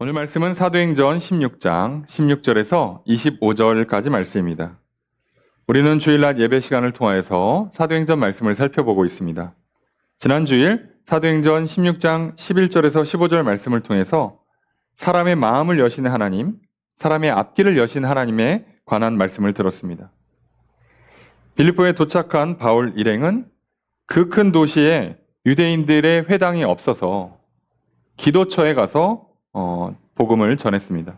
오늘 말씀은 사도행전 16장 16절에서 25절까지 말씀입니다. 우리는 주일날 예배 시간을 통하여서 사도행전 말씀을 살펴보고 있습니다. 지난 주일 사도행전 16장 11절에서 15절 말씀을 통해서 사람의 마음을 여시는 하나님, 사람의 앞길을 여신 하나님에 관한 말씀을 들었습니다. 빌립보에 도착한 바울 일행은 그 큰 도시에 유대인들의 회당이 없어서 기도처에 가서 복음을 전했습니다.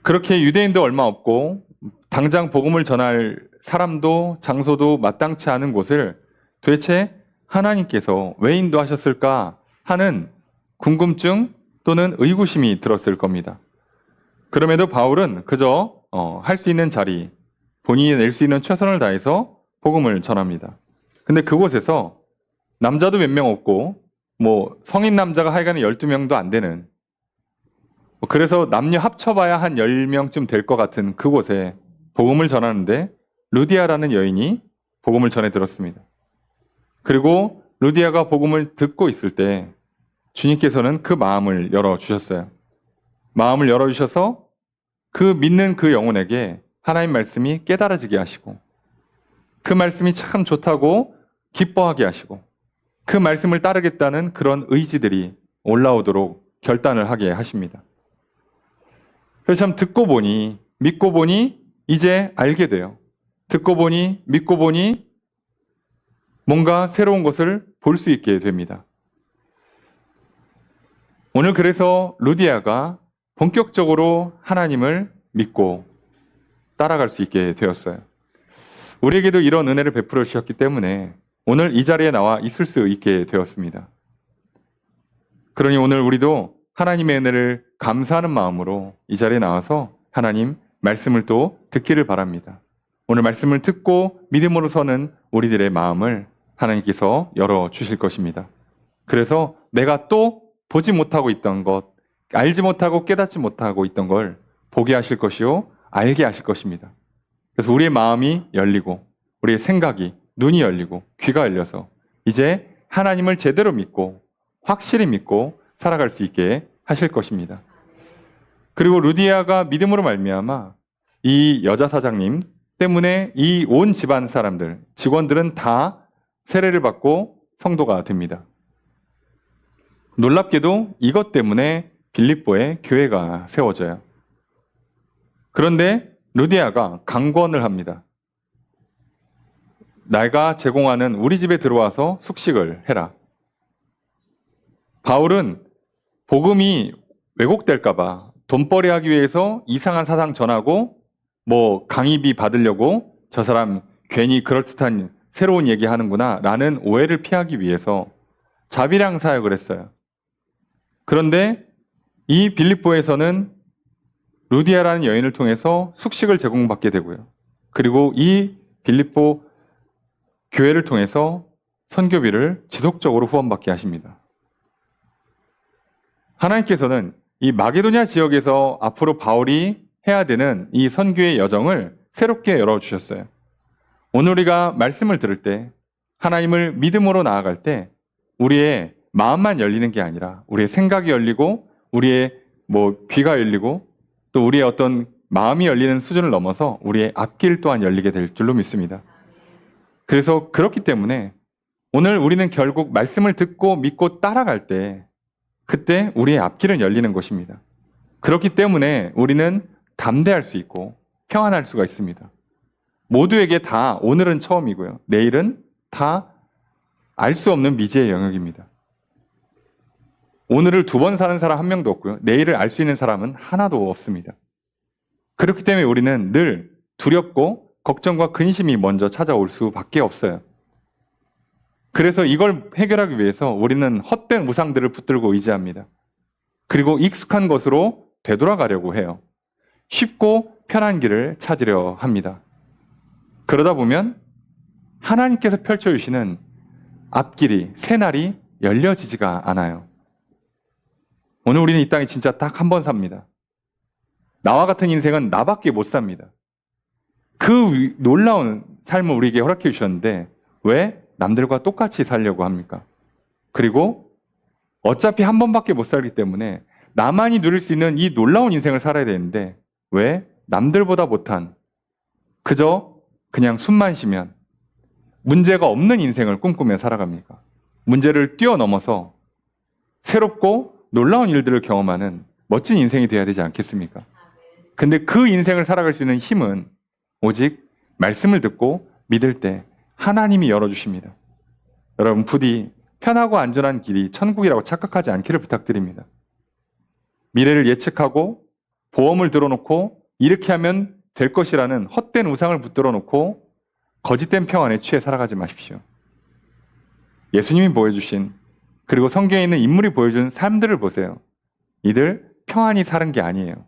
그렇게 유대인도 얼마 없고 당장 복음을 전할 사람도 장소도 마땅치 않은 곳을 도대체 하나님께서 왜 인도하셨을까 하는 궁금증 또는 의구심이 들었을 겁니다. 그럼에도 바울은 그저 할 수 있는 자리, 본인이 낼 수 있는 최선을 다해서 복음을 전합니다. 근데 그곳에서 남자도 몇 명 없고 성인 남자가 하여간에 12명도 안 되는, 그래서 남녀 합쳐봐야 한 10명쯤 될 것 같은 그곳에 복음을 전하는데 루디아라는 여인이 복음을 전해 들었습니다. 그리고 루디아가 복음을 듣고 있을 때 주님께서는 그 마음을 열어주셨어요. 마음을 열어주셔서 그 믿는 그 영혼에게 하나님 말씀이 깨달아지게 하시고 그 말씀이 참 좋다고 기뻐하게 하시고 그 말씀을 따르겠다는 그런 의지들이 올라오도록 결단을 하게 하십니다. 그래서 참 듣고 보니 믿고 보니 이제 알게 돼요. 듣고 보니 믿고 보니 뭔가 새로운 것을 볼 수 있게 됩니다. 오늘 그래서 루디아가 본격적으로 하나님을 믿고 따라갈 수 있게 되었어요. 우리에게도 이런 은혜를 베풀어 주셨기 때문에 오늘 이 자리에 나와 있을 수 있게 되었습니다. 그러니 오늘 우리도 하나님의 은혜를 감사하는 마음으로 이 자리에 나와서 하나님 말씀을 또 듣기를 바랍니다. 오늘 말씀을 듣고 믿음으로 서는 우리들의 마음을 하나님께서 열어주실 것입니다. 그래서 내가 또 보지 못하고 있던 것, 알지 못하고 깨닫지 못하고 있던 걸 보게 하실 것이요 알게 하실 것입니다. 그래서 우리의 마음이 열리고 우리의 생각이, 눈이 열리고 귀가 열려서 이제 하나님을 제대로 믿고 확실히 믿고 살아갈 수 있게 하실 것입니다. 그리고 루디아가 믿음으로 말미암아 이 여자 사장님 때문에 이 온 집안 사람들, 직원들은 다 세례를 받고 성도가 됩니다. 놀랍게도 이것 때문에 빌립보에 교회가 세워져요. 그런데 루디아가 강권을 합니다. 내가 제공하는 우리 집에 들어와서 숙식을 해라. 바울은 복음이 왜곡될까봐 돈벌이 하기 위해서 이상한 사상 전하고 강의비 받으려고 저 사람 괜히 그럴듯한 새로운 얘기 하는구나 라는 오해를 피하기 위해서 자비량 사역을 했어요. 그런데 이 빌립보에서는 루디아라는 여인을 통해서 숙식을 제공받게 되고요. 그리고 이 빌립보 교회를 통해서 선교비를 지속적으로 후원받게 하십니다. 하나님께서는 이 마게도냐 지역에서 앞으로 바울이 해야 되는 이 선교의 여정을 새롭게 열어주셨어요. 오늘 우리가 말씀을 들을 때 하나님을 믿음으로 나아갈 때 우리의 마음만 열리는 게 아니라 우리의 생각이 열리고 우리의 귀가 열리고 또 우리의 어떤 마음이 열리는 수준을 넘어서 우리의 앞길 또한 열리게 될 줄로 믿습니다. 그래서 그렇기 때문에 오늘 우리는 결국 말씀을 듣고 믿고 따라갈 때 그때 우리의 앞길은 열리는 것입니다. 그렇기 때문에 우리는 담대할 수 있고 평안할 수가 있습니다. 모두에게 다 오늘은 처음이고요. 내일은 다 알 수 없는 미지의 영역입니다. 오늘을 2번 사는 사람 한 명도 없고요. 내일을 알 수 있는 사람은 하나도 없습니다. 그렇기 때문에 우리는 늘 두렵고 걱정과 근심이 먼저 찾아올 수밖에 없어요. 그래서 이걸 해결하기 위해서 우리는 헛된 우상들을 붙들고 의지합니다. 그리고 익숙한 것으로 되돌아가려고 해요. 쉽고 편한 길을 찾으려 합니다. 그러다 보면 하나님께서 펼쳐주시는 앞길이, 새날이 열려지지가 않아요. 오늘 우리는 이 땅에 진짜 딱 한 번 삽니다. 나와 같은 인생은 나밖에 못 삽니다. 그 놀라운 삶을 우리에게 허락해 주셨는데 왜 남들과 똑같이 살려고 합니까? 그리고 어차피 한 번밖에 못 살기 때문에 나만이 누릴 수 있는 이 놀라운 인생을 살아야 되는데 왜 남들보다 못한 그저 그냥 숨만 쉬면 문제가 없는 인생을 꿈꾸며 살아갑니까? 문제를 뛰어넘어서 새롭고 놀라운 일들을 경험하는 멋진 인생이 되어야 되지 않겠습니까? 근데 그 인생을 살아갈 수 있는 힘은 오직 말씀을 듣고 믿을 때 하나님이 열어주십니다. 여러분 부디 편하고 안전한 길이 천국이라고 착각하지 않기를 부탁드립니다. 미래를 예측하고 보험을 들어놓고 이렇게 하면 될 것이라는 헛된 우상을 붙들어 놓고 거짓된 평안에 취해 살아가지 마십시오. 예수님이 보여주신 그리고 성경에 있는 인물이 보여준 삶들을 보세요. 이들 평안히 사는 게 아니에요.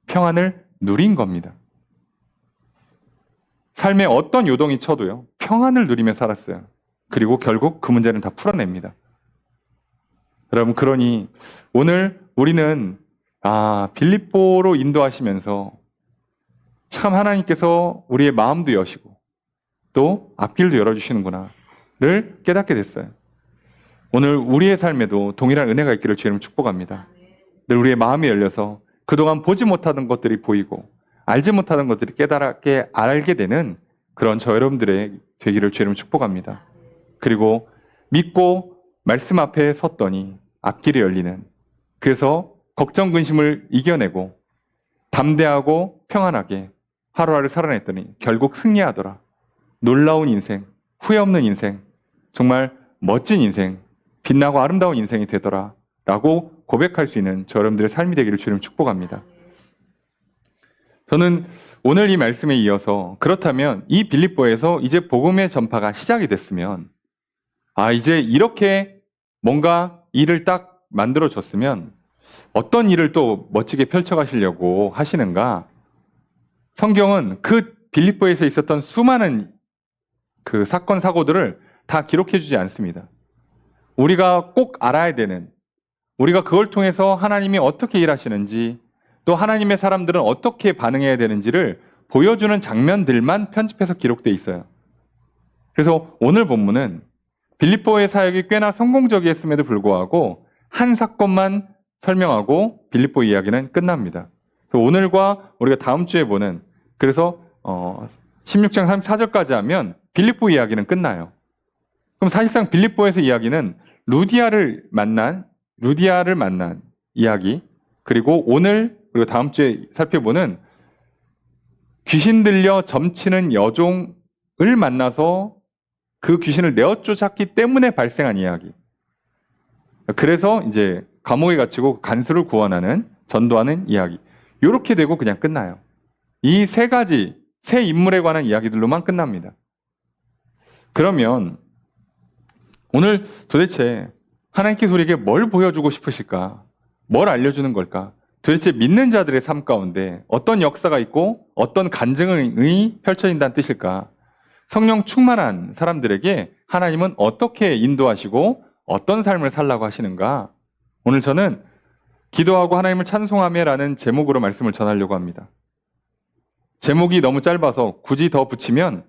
평안을 누린 겁니다. 삶에 어떤 요동이 쳐도요. 평안을 누리며 살았어요. 그리고 결국 그 문제는 다 풀어냅니다. 여러분 그러니 오늘 우리는 빌립보로 인도하시면서 참 하나님께서 우리의 마음도 여시고 또 앞길도 열어주시는구나를 깨닫게 됐어요. 오늘 우리의 삶에도 동일한 은혜가 있기를 주님 축복합니다. 늘 우리의 마음이 열려서 그동안 보지 못하던 것들이 보이고 알지 못하던 것들이 깨달게 알게 되는 그런 저 여러분들의 되기를 주님 축복합니다. 그리고 믿고 말씀 앞에 섰더니 앞길이 열리는 그래서 걱정 근심을 이겨내고 담대하고 평안하게 하루하루 살아냈더니 결국 승리하더라. 놀라운 인생, 후회 없는 인생, 정말 멋진 인생, 빛나고 아름다운 인생이 되더라 라고 고백할 수 있는 저 여러분들의 삶이 되기를 주님 축복합니다. 저는 오늘 이 말씀에 이어서 그렇다면 이 빌립보에서 이제 복음의 전파가 시작이 됐으면 이제 이렇게 뭔가 일을 딱 만들어줬으면 어떤 일을 또 멋지게 펼쳐가시려고 하시는가? 성경은 그 빌립보에서 있었던 수많은 그 사건 사고들을 다 기록해주지 않습니다. 우리가 꼭 알아야 되는, 우리가 그걸 통해서 하나님이 어떻게 일하시는지 또 하나님의 사람들은 어떻게 반응해야 되는지를 보여주는 장면들만 편집해서 기록되어 있어요. 그래서 오늘 본문은 빌립보의 사역이 꽤나 성공적이었음에도 불구하고 한 사건만 설명하고 빌립보 이야기는 끝납니다. 그래서 오늘과 우리가 다음 주에 보는 그래서 16장 34절까지 하면 빌립보 이야기는 끝나요. 그럼 사실상 빌립보에서 이야기는 루디아를 만난 이야기 그리고 오늘 그리고 다음 주에 살펴보는 귀신 들려 점치는 여종을 만나서 그 귀신을 내어 쫓았기 때문에 발생한 이야기. 그래서 이제 감옥에 갇히고 간수를 구원하는 전도하는 이야기. 이렇게 되고 그냥 끝나요. 이 세 가지 세 인물에 관한 이야기들로만 끝납니다. 그러면 오늘 도대체 하나님께서 우리에게 뭘 보여주고 싶으실까? 뭘 알려주는 걸까? 도대체 믿는 자들의 삶 가운데 어떤 역사가 있고 어떤 간증이 펼쳐진다는 뜻일까? 성령 충만한 사람들에게 하나님은 어떻게 인도하시고 어떤 삶을 살라고 하시는가? 오늘 저는 기도하고 하나님을 찬송하며라는 제목으로 말씀을 전하려고 합니다. 제목이 너무 짧아서 굳이 더 붙이면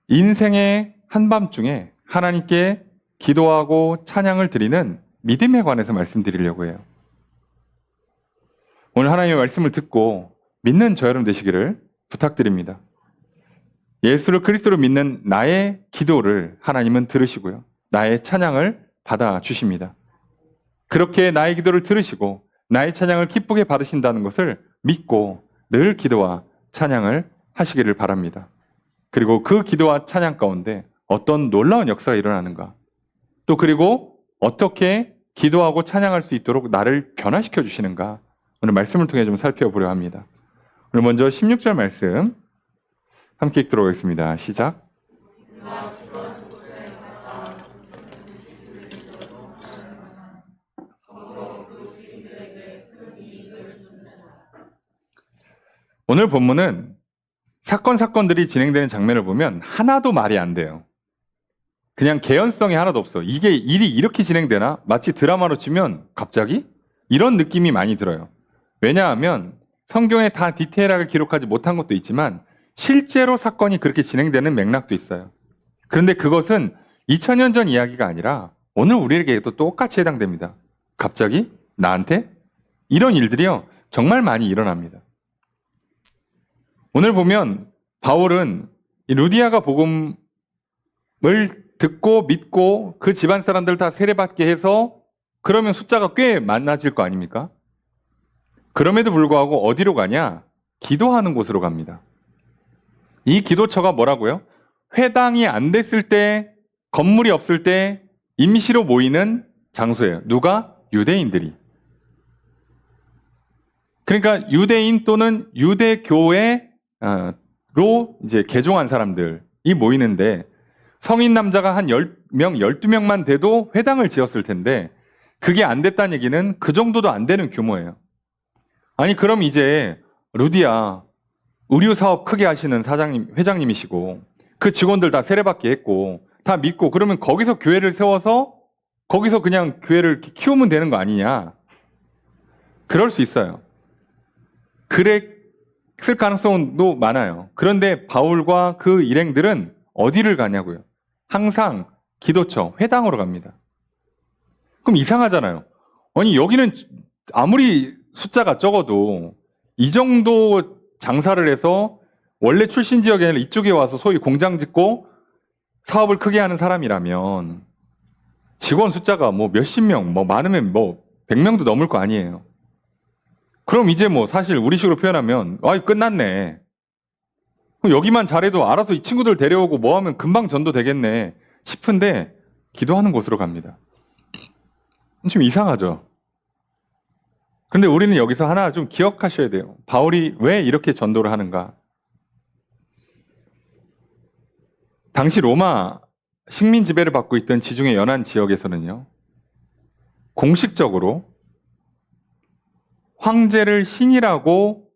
인생의 한밤중에 하나님께 기도하고 찬양을 드리는 믿음에 관해서 말씀드리려고 해요. 오늘 하나님의 말씀을 듣고 믿는 저 여러분 되시기를 부탁드립니다. 예수를 그리스도로 믿는 나의 기도를 하나님은 들으시고요. 나의 찬양을 받아주십니다. 그렇게 나의 기도를 들으시고 나의 찬양을 기쁘게 받으신다는 것을 믿고 늘 기도와 찬양을 하시기를 바랍니다. 그리고 그 기도와 찬양 가운데 어떤 놀라운 역사가 일어나는가? 또 그리고 어떻게 기도하고 찬양할 수 있도록 나를 변화시켜 주시는가? 오늘 말씀을 통해 좀 살펴보려 합니다. 오늘 먼저 16절 말씀 함께 읽도록 하겠습니다. 시작. 오늘 본문은 사건들이 진행되는 장면을 보면 하나도 말이 안 돼요. 그냥 개연성이 하나도 없어. 이게 일이 이렇게 진행되나? 마치 드라마로 치면 갑자기? 이런 느낌이 많이 들어요. 왜냐하면 성경에 다 디테일하게 기록하지 못한 것도 있지만 실제로 사건이 그렇게 진행되는 맥락도 있어요. 그런데 그것은 2000년 전 이야기가 아니라 오늘 우리에게도 똑같이 해당됩니다. 갑자기? 나한테? 이런 일들이요, 정말 많이 일어납니다. 오늘 보면 바울은 이 루디아가 복음을 듣고 믿고 그 집안 사람들 다 세례받게 해서 그러면 숫자가 꽤 많아질 거 아닙니까? 그럼에도 불구하고 어디로 가냐? 기도하는 곳으로 갑니다. 이 기도처가 뭐라고요? 회당이 안 됐을 때, 건물이 없을 때 임시로 모이는 장소예요. 누가? 유대인들이. 그러니까 유대인 또는 유대교회로 이제 개종한 사람들이 모이는데 성인 남자가 한 10명, 12명만 돼도 회당을 지었을 텐데 그게 안 됐다는 얘기는 그 정도도 안 되는 규모예요. 아니 그럼 이제 루디아 의류 사업 크게 하시는 회장님이시고 그 직원들 다 세례받게 했고 다 믿고 그러면 거기서 교회를 세워서 거기서 그냥 교회를 키우면 되는 거 아니냐? 그럴 수 있어요. 그랬을 가능성도 많아요. 그런데 바울과 그 일행들은 어디를 가냐고요? 항상 기도처, 회당으로 갑니다. 그럼 이상하잖아요. 아니 여기는 아무리 숫자가 적어도 이 정도 장사를 해서 원래 출신 지역에 아니라 이쪽에 와서 소위 공장 짓고 사업을 크게 하는 사람이라면 직원 숫자가 뭐 몇십 명, 뭐 많으면 뭐 100명도 넘을 거 아니에요. 그럼 이제 뭐 사실 우리식으로 표현하면 아이 끝났네. 그럼 여기만 잘해도 알아서 이 친구들 데려오고 뭐 하면 금방 전도 되겠네 싶은데 기도하는 곳으로 갑니다. 좀 이상하죠. 그런데 우리는 여기서 하나 좀 기억하셔야 돼요. 바울이 왜 이렇게 전도를 하는가? 당시 로마 식민 지배를 받고 있던 지중해 연안 지역에서는요, 공식적으로 황제를 신이라고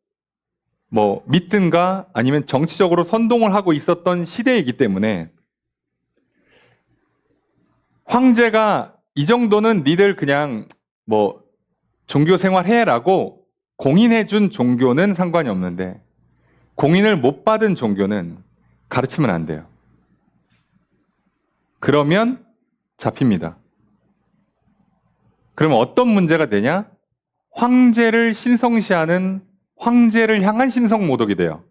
뭐 믿든가 아니면 정치적으로 선동을 하고 있었던 시대이기 때문에 황제가 이 정도는 니들 그냥 뭐 종교 생활해라고 공인해준 종교는 상관이 없는데 공인을 못 받은 종교는 가르치면 안 돼요. 그러면 잡힙니다. 그러면 어떤 문제가 되냐? 황제를 신성시하는 황제를 향한 신성모독이 돼요.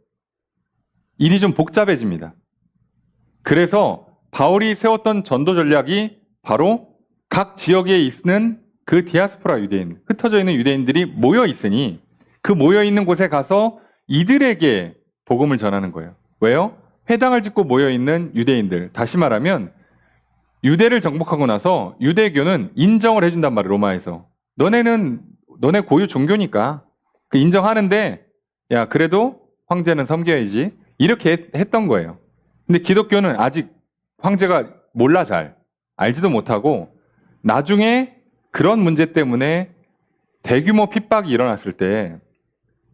일이 좀 복잡해집니다. 그래서 바울이 세웠던 전도 전략이 바로 각 지역에 있는 그 디아스포라 유대인, 흩어져 있는 유대인들이 모여 있으니 그 모여 있는 곳에 가서 이들에게 복음을 전하는 거예요. 왜요? 회당을 짓고 모여 있는 유대인들, 다시 말하면 유대를 정복하고 나서 유대교는 인정을 해준단 말이에요. 로마에서. 너네 고유 종교니까 그 인정하는데 야 그래도 황제는 섬겨야지 이렇게 했던 거예요. 근데 기독교는 아직 황제가 몰라 잘 알지도 못하고 나중에 그런 문제 때문에 대규모 핍박이 일어났을 때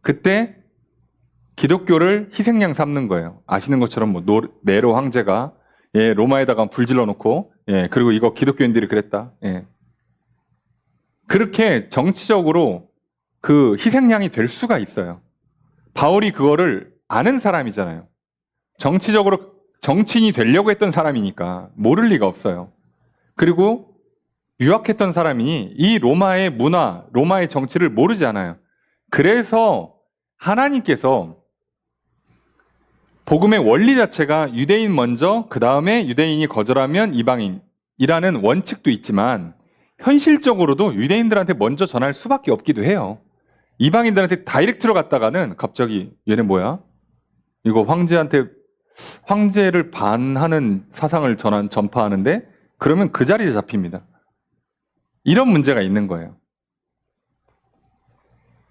그때 기독교를 희생양 삼는 거예요. 아시는 것처럼 뭐 네로 황제가 로마에다가 불 질러놓고 그리고 이거 기독교인들이 그랬다. 그렇게 정치적으로 그 희생양이 될 수가 있어요. 바울이 그거를 아는 사람이잖아요. 정치적으로 정치인이 되려고 했던 사람이니까 모를 리가 없어요. 그리고 유학했던 사람이니 이 로마의 문화, 로마의 정치를 모르지 않아요. 그래서 하나님께서 복음의 원리 자체가 유대인 먼저, 그 다음에 유대인이 거절하면 이방인이라는 원칙도 있지만 현실적으로도 유대인들한테 먼저 전할 수밖에 없기도 해요. 이방인들한테 다이렉트로 갔다가는 갑자기 얘네 뭐야? 이거 황제를 반하는 사상을 전파하는데 그러면 그 자리에 잡힙니다. 이런 문제가 있는 거예요.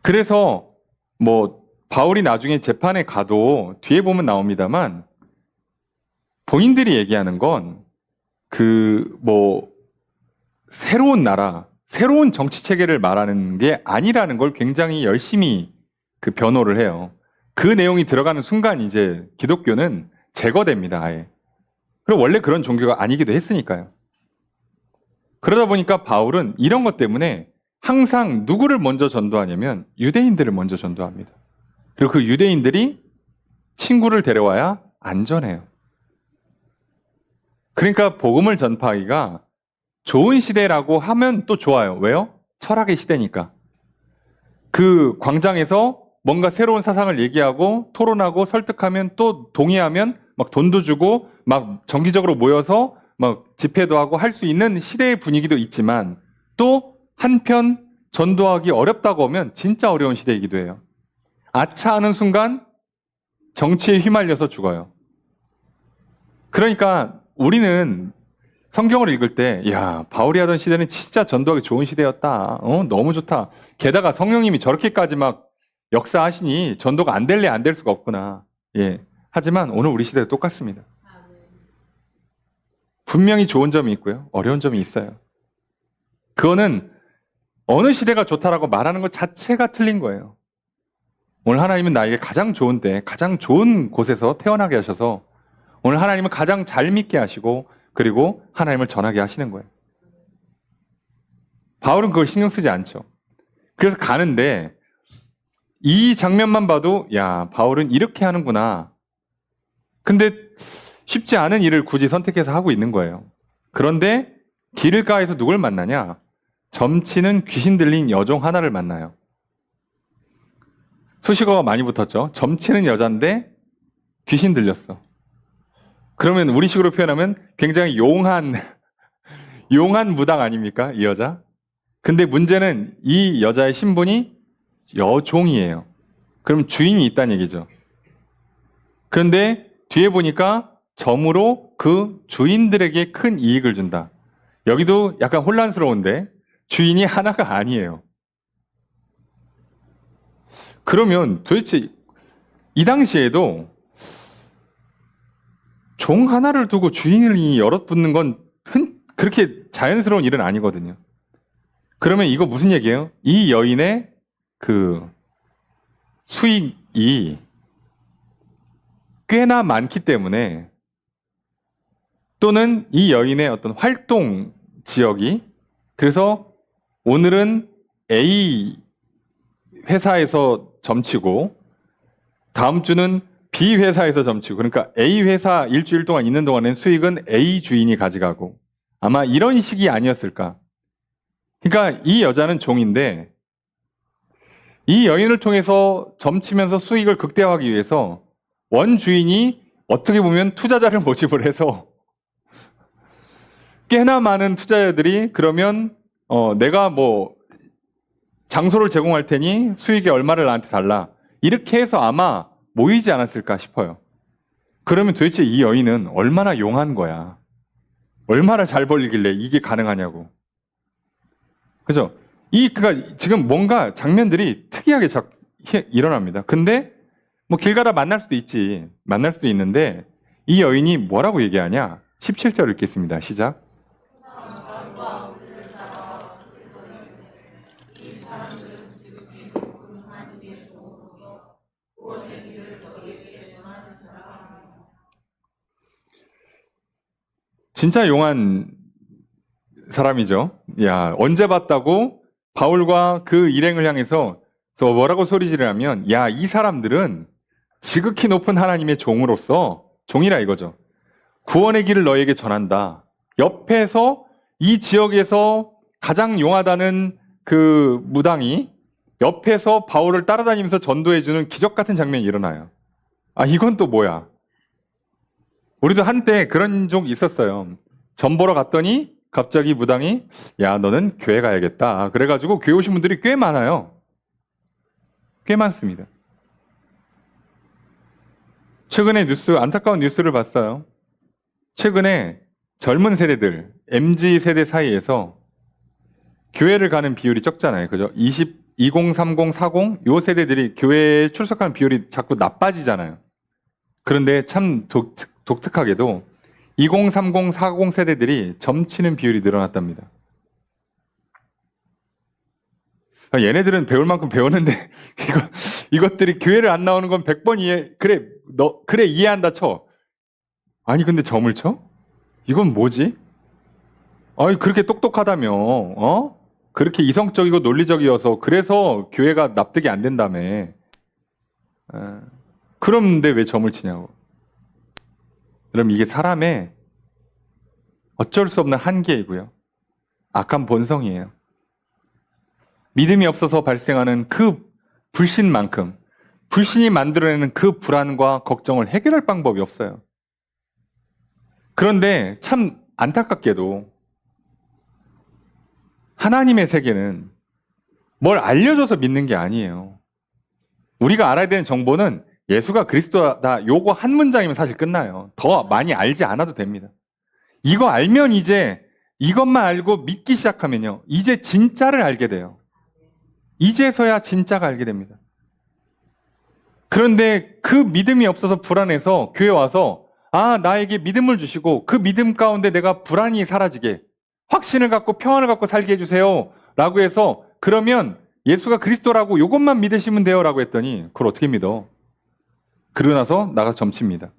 그래서 뭐 바울이 나중에 재판에 가도 뒤에 보면 나옵니다만 본인들이 얘기하는 건 새로운 나라, 새로운 정치 체계를 말하는 게 아니라는 걸 굉장히 열심히 그 변호를 해요. 그 내용이 들어가는 순간 이제 기독교는 제거됩니다, 아예. 그리고 원래 그런 종교가 아니기도 했으니까요. 그러다 보니까 바울은 이런 것 때문에 항상 누구를 먼저 전도하냐면 유대인들을 먼저 전도합니다. 그리고 그 유대인들이 친구를 데려와야 안전해요. 그러니까 복음을 전파하기가 좋은 시대라고 하면 또 좋아요. 왜요? 철학의 시대니까. 그 광장에서 뭔가 새로운 사상을 얘기하고 토론하고 설득하면 또 동의하면 막 돈도 주고 막 정기적으로 모여서 막 집회도 하고 할 수 있는 시대의 분위기도 있지만 또 한편 전도하기 어렵다고 하면 진짜 어려운 시대이기도 해요. 아차 하는 순간 정치에 휘말려서 죽어요. 그러니까 우리는 성경을 읽을 때, 야, 바울이 하던 시대는 진짜 전도하기 좋은 시대였다. 너무 좋다. 게다가 성령님이 저렇게까지 막 역사하시니 전도가 안 될래 안 될 수가 없구나. 예. 하지만 오늘 우리 시대도 똑같습니다. 분명히 좋은 점이 있고요. 어려운 점이 있어요. 그거는 어느 시대가 좋다라고 말하는 것 자체가 틀린 거예요. 오늘 하나님은 나에게 가장 좋은데, 가장 좋은 곳에서 태어나게 하셔서 오늘 하나님은 가장 잘 믿게 하시고 그리고 하나님을 전하게 하시는 거예요. 바울은 그걸 신경 쓰지 않죠. 그래서 가는데 이 장면만 봐도 야, 바울은 이렇게 하는구나. 근데 쉽지 않은 일을 굳이 선택해서 하고 있는 거예요. 그런데 길가에서 누굴 만나냐? 점치는 귀신 들린 여종 하나를 만나요. 수식어가 많이 붙었죠. 점치는 여잔데 귀신 들렸어. 그러면 우리식으로 표현하면 굉장히 용한 무당 아닙니까? 이 여자. 근데 문제는 이 여자의 신분이 여종이에요. 그럼 주인이 있다는 얘기죠. 그런데 뒤에 보니까 점으로 그 주인들에게 큰 이익을 준다. 여기도 약간 혼란스러운데 주인이 하나가 아니에요. 그러면 도대체 이 당시에도 종 하나를 두고 주인이 여럿 붙는 건 그렇게 자연스러운 일은 아니거든요. 그러면 이거 무슨 얘기예요? 이 여인의 그 수익이 꽤나 많기 때문에 또는 이 여인의 어떤 활동 지역이 그래서 오늘은 A 회사에서 점치고 다음 주는 B 회사에서 점치고 그러니까 A 회사 일주일 동안 있는 동안엔 수익은 A 주인이 가져가고 아마 이런 식이 아니었을까. 그러니까 이 여자는 종인데 이 여인을 통해서 점치면서 수익을 극대화하기 위해서 원 주인이 어떻게 보면 투자자를 모집을 해서 꽤나 많은 투자자들이 그러면 내가 뭐 장소를 제공할 테니 수익의 얼마를 나한테 달라. 이렇게 해서 아마 모이지 않았을까 싶어요. 그러면 도대체 이 여인은 얼마나 용한 거야. 얼마나 잘 벌리길래 이게 가능하냐고. 그죠? 그러니까 지금 뭔가 장면들이 특이하게 일어납니다. 근데 뭐 길 가다 만날 수도 있지. 만날 수도 있는데 이 여인이 뭐라고 얘기하냐? 17절 읽겠습니다. 시작. 진짜 용한 사람이죠. 야, 언제 봤다고 바울과 그 일행을 향해서 뭐라고 소리 지르냐면 야, 이 사람들은 지극히 높은 하나님의 종으로서 종이라 이거죠. 구원의 길을 너에게 전한다. 옆에서 이 지역에서 가장 용하다는 그 무당이 옆에서 바울을 따라다니면서 전도해주는 기적 같은 장면이 일어나요. 아, 이건 또 뭐야? 우리도 한때 그런 적 있었어요. 전 보러 갔더니 갑자기 무당이 야, 너는 교회 가야겠다. 그래가지고 교회 오신 분들이 꽤 많아요. 꽤 많습니다. 최근에 안타까운 뉴스를 봤어요. 최근에 젊은 세대들, MZ 세대 사이에서 교회를 가는 비율이 적잖아요. 그죠? 20, 30, 40, 요 세대들이 교회에 출석하는 비율이 자꾸 나빠지잖아요. 그런데 참 독특하게도 20, 30, 40 세대들이 점치는 비율이 늘어났답니다. 얘네들은 배울 만큼 배웠는데 이것들이 교회를 안 나오는 건 100번 이해. 그래 이해한다 쳐. 아니 근데 점을 쳐? 이건 뭐지? 아니 그렇게 똑똑하다며. 그렇게 이성적이고 논리적이어서 그래서 교회가 납득이 안 된다며. 그런데 왜 점을 치냐고. 그럼 이게 사람의 어쩔 수 없는 한계이고요. 악한 본성이에요. 믿음이 없어서 발생하는 그 불신만큼 불신이 만들어내는 그 불안과 걱정을 해결할 방법이 없어요. 그런데 참 안타깝게도 하나님의 세계는 뭘 알려줘서 믿는 게 아니에요. 우리가 알아야 되는 정보는 예수가 그리스도다, 요거 한 문장이면 사실 끝나요. 더 많이 알지 않아도 됩니다. 이거 알면 이제 이것만 알고 믿기 시작하면요, 이제 진짜를 알게 돼요. 이제서야 진짜가 알게 됩니다. 그런데 그 믿음이 없어서 불안해서 교회 와서 나에게 믿음을 주시고 그 믿음 가운데 내가 불안이 사라지게, 확신을 갖고 평안을 갖고 살게 해주세요 라고 해서, 그러면 예수가 그리스도라고 이것만 믿으시면 돼요 라고 했더니 그걸 어떻게 믿어? 그러고 나서 나가서 점칩니다.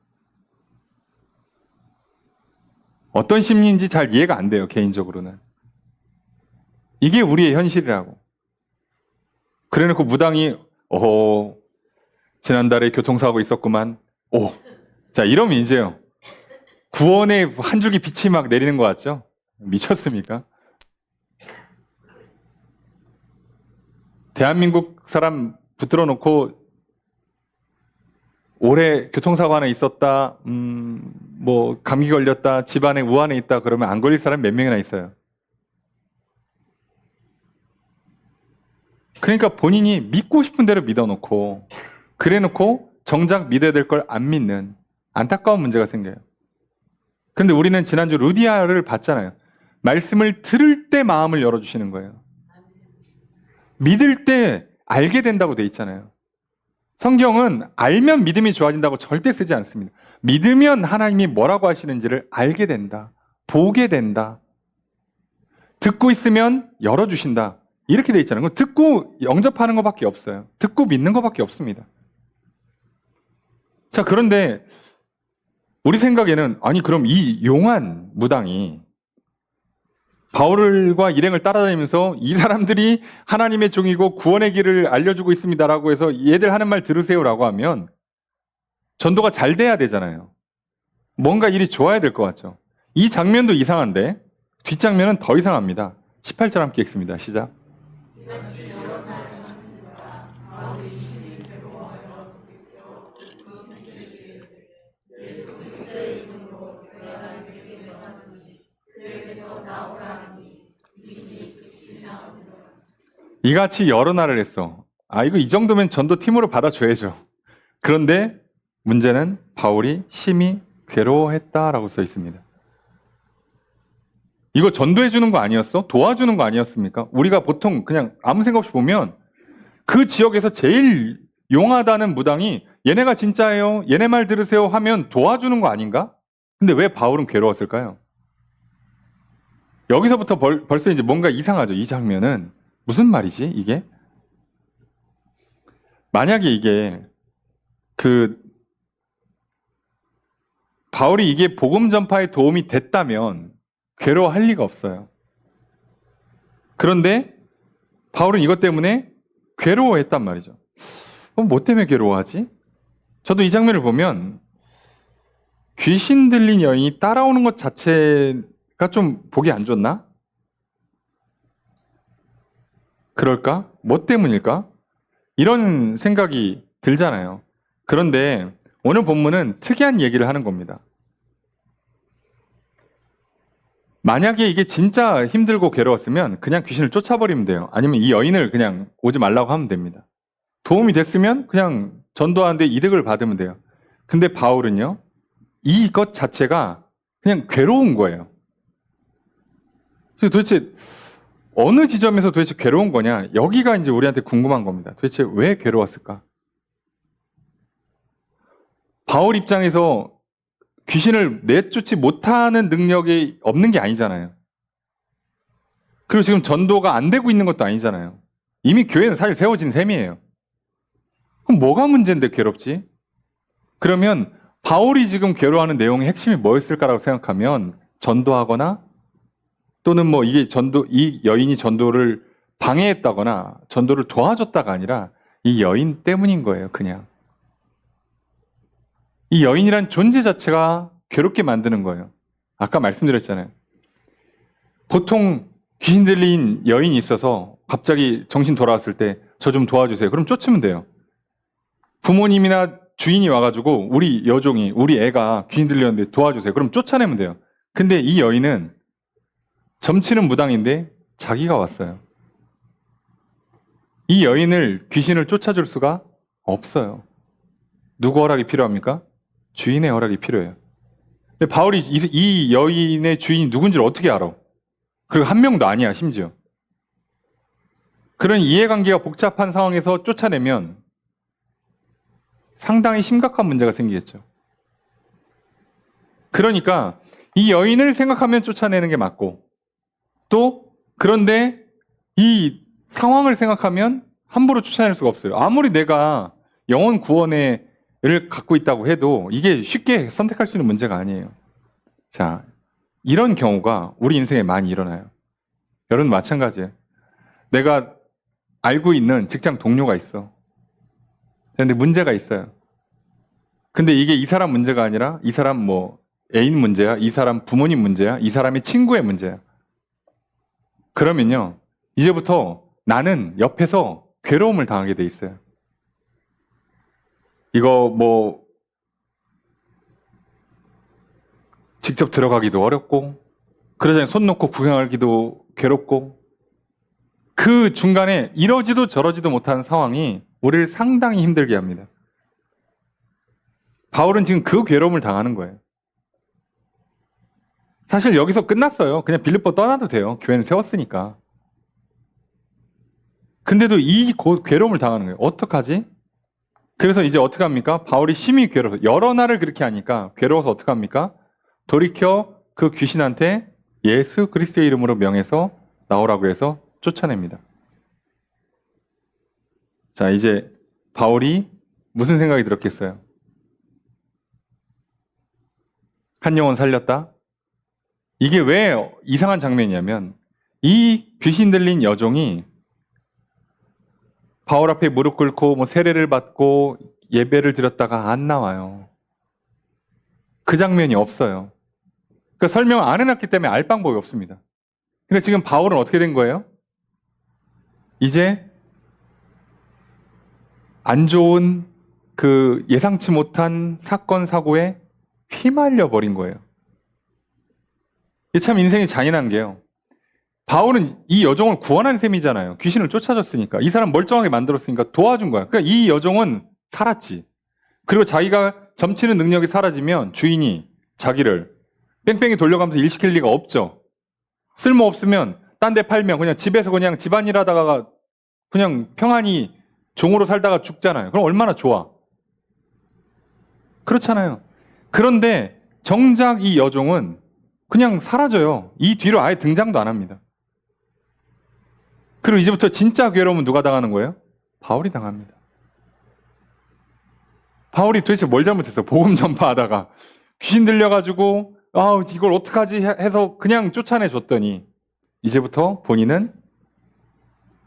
어떤 심리인지 잘 이해가 안 돼요, 개인적으로는. 이게 우리의 현실이라고. 그래놓고 무당이 지난달에 교통사고 있었구만. 자, 이러면 이제요, 구원의 한 줄기 빛이 막 내리는 것 같죠? 미쳤습니까? 대한민국 사람 붙들어 놓고 올해 교통사고 하나 있었다, 뭐 감기 걸렸다, 집안에 우한에 있다 그러면 안 걸릴 사람 몇 명이나 있어요. 그러니까 본인이 믿고 싶은 대로 믿어놓고, 그래놓고 정작 믿어야 될 걸 안 믿는 안타까운 문제가 생겨요. 그런데 우리는 지난주 루디아를 봤잖아요. 말씀을 들을 때 마음을 열어주시는 거예요. 믿을 때 알게 된다고 돼 있잖아요. 성경은 알면 믿음이 좋아진다고 절대 쓰지 않습니다. 믿으면 하나님이 뭐라고 하시는지를 알게 된다, 보게 된다, 듣고 있으면 열어주신다, 이렇게 돼 있잖아요. 듣고 영접하는 것밖에 없어요. 듣고 믿는 것밖에 없습니다. 자, 그런데 우리 생각에는, 아니 그럼 이 용한 무당이 바울과 일행을 따라다니면서 이 사람들이 하나님의 종이고 구원의 길을 알려주고 있습니다라고 해서 얘들 하는 말 들으세요라고 하면 전도가 잘 돼야 되잖아요. 뭔가 일이 좋아야 될 것 같죠. 이 장면도 이상한데 뒷장면은 더 이상합니다. 18절 함께 읽습니다. 시작. 이같이 여러 날을 했어. 이거 이 정도면 전도팀으로 받아줘야죠. 그런데 문제는 바울이 심히 괴로워했다라고 써 있습니다. 이거 전도해 주는 거 아니었어? 도와주는 거 아니었습니까? 우리가 보통 그냥 아무 생각 없이 보면 그 지역에서 제일 용하다는 무당이 얘네가 진짜예요, 얘네 말 들으세요 하면 도와주는 거 아닌가? 근데 왜 바울은 괴로웠을까요? 여기서부터 벌써 이제 뭔가 이상하죠. 이 장면은 무슨 말이지 이게? 만약에 이게 바울이 이게 복음 전파에 도움이 됐다면 괴로워할 리가 없어요. 그런데 바울은 이것 때문에 괴로워했단 말이죠. 그럼 뭐 때문에 괴로워하지? 저도 이 장면을 보면 귀신 들린 여인이 따라오는 것 자체가 좀 보기 안 좋나? 그럴까? 뭐 때문일까? 이런 생각이 들잖아요. 그런데 오늘 본문은 특이한 얘기를 하는 겁니다. 만약에 이게 진짜 힘들고 괴로웠으면 그냥 귀신을 쫓아버리면 돼요. 아니면 이 여인을 그냥 오지 말라고 하면 됩니다. 도움이 됐으면 그냥 전도하는데 이득을 받으면 돼요. 근데 바울은요, 이것 자체가 그냥 괴로운 거예요. 그래서 도대체 어느 지점에서 도대체 괴로운 거냐? 여기가 이제 우리한테 궁금한 겁니다. 도대체 왜 괴로웠을까? 바울 입장에서 귀신을 내쫓지 못하는 능력이 없는 게 아니잖아요. 그리고 지금 전도가 안 되고 있는 것도 아니잖아요. 이미 교회는 사실 세워진 셈이에요. 그럼 뭐가 문제인데 괴롭지? 그러면 바울이 지금 괴로워하는 내용의 핵심이 뭐였을까라고 생각하면 전도하거나 또는 뭐 이 여인이 전도를 방해했다거나 전도를 도와줬다가 아니라 이 여인 때문인 거예요, 그냥. 이 여인이란 존재 자체가 괴롭게 만드는 거예요. 아까 말씀드렸잖아요. 보통 귀신 들린 여인이 있어서 갑자기 정신 돌아왔을 때 저 좀 도와주세요. 그럼 쫓으면 돼요. 부모님이나 주인이 와가지고 우리 여종이, 우리 애가 귀신 들렸는데 도와주세요. 그럼 쫓아내면 돼요. 근데 이 여인은 점치는 무당인데 자기가 왔어요. 이 여인을 귀신을 쫓아줄 수가 없어요. 누구 허락이 필요합니까? 주인의 허락이 필요해요. 근데 바울이 이 여인의 주인이 누군지를 어떻게 알아? 그리고 한 명도 아니야, 심지어. 그런 이해관계가 복잡한 상황에서 쫓아내면 상당히 심각한 문제가 생기겠죠. 그러니까 이 여인을 생각하면 쫓아내는 게 맞고, 또 그런데 이 상황을 생각하면 함부로 쫓아낼 수가 없어요. 아무리 내가 영혼 구원을 갖고 있다고 해도 이게 쉽게 선택할 수 있는 문제가 아니에요. 자, 이런 경우가 우리 인생에 많이 일어나요. 여러분 마찬가지예요. 내가 알고 있는 직장 동료가 있어. 그런데 문제가 있어요. 근데 이게 이 사람 문제가 아니라 이 사람 뭐 애인 문제야, 이 사람 부모님 문제야, 이 사람의 친구의 문제야. 그러면요, 이제부터 나는 옆에서 괴로움을 당하게 돼 있어요. 이거 뭐 직접 들어가기도 어렵고, 그러자니 손 놓고 구경하기도 괴롭고, 그 중간에 이러지도 저러지도 못하는 상황이 우리를 상당히 힘들게 합니다. 바울은 지금 그 괴로움을 당하는 거예요. 사실 여기서 끝났어요. 그냥 빌립보 떠나도 돼요. 교회는 세웠으니까. 근데도 이 괴로움을 당하는 거예요. 어떡하지? 그래서 이제 어떻게 합니까? 바울이 심히 괴로워서, 여러 날을 그렇게 하니까 괴로워서 어떻게 합니까? 돌이켜 그 귀신한테 예수 그리스도의 이름으로 명해서 나오라고 해서 쫓아냅니다. 자, 이제 바울이 무슨 생각이 들었겠어요? 한 영혼 살렸다? 이게 왜 이상한 장면이냐면, 이 귀신 들린 여종이 바울 앞에 무릎 꿇고 뭐 세례를 받고 예배를 드렸다가 안 나와요. 그 장면이 없어요. 그러니까 설명을 안 해놨기 때문에 알 방법이 없습니다. 그러니까 지금 바울은 어떻게 된 거예요? 이제 안 좋은 그 예상치 못한 사건, 사고에 휘말려 버린 거예요. 이게 참 인생이 잔인한 게요. 바울은 이 여종을 구원한 셈이잖아요. 귀신을 쫓아줬으니까. 이 사람 멀쩡하게 만들었으니까 도와준 거야. 그러니까 이 여종은 살았지. 그리고 자기가 점치는 능력이 사라지면 주인이 자기를 뺑뺑이 돌려가면서 일 시킬 리가 없죠. 쓸모없으면 딴 데 팔면 그냥 집에서 그냥 집안일 하다가 그냥 평안히 종으로 살다가 죽잖아요. 그럼 얼마나 좋아. 그렇잖아요. 그런데 정작 이 여종은 그냥 사라져요. 이 뒤로 아예 등장도 안 합니다. 그리고 이제부터 진짜 괴로움은 누가 당하는 거예요? 바울이 당합니다. 바울이 도대체 뭘 잘못했어? 복음 전파하다가 귀신 들려가지고 이걸 어떡하지 해서 그냥 쫓아내 줬더니 이제부터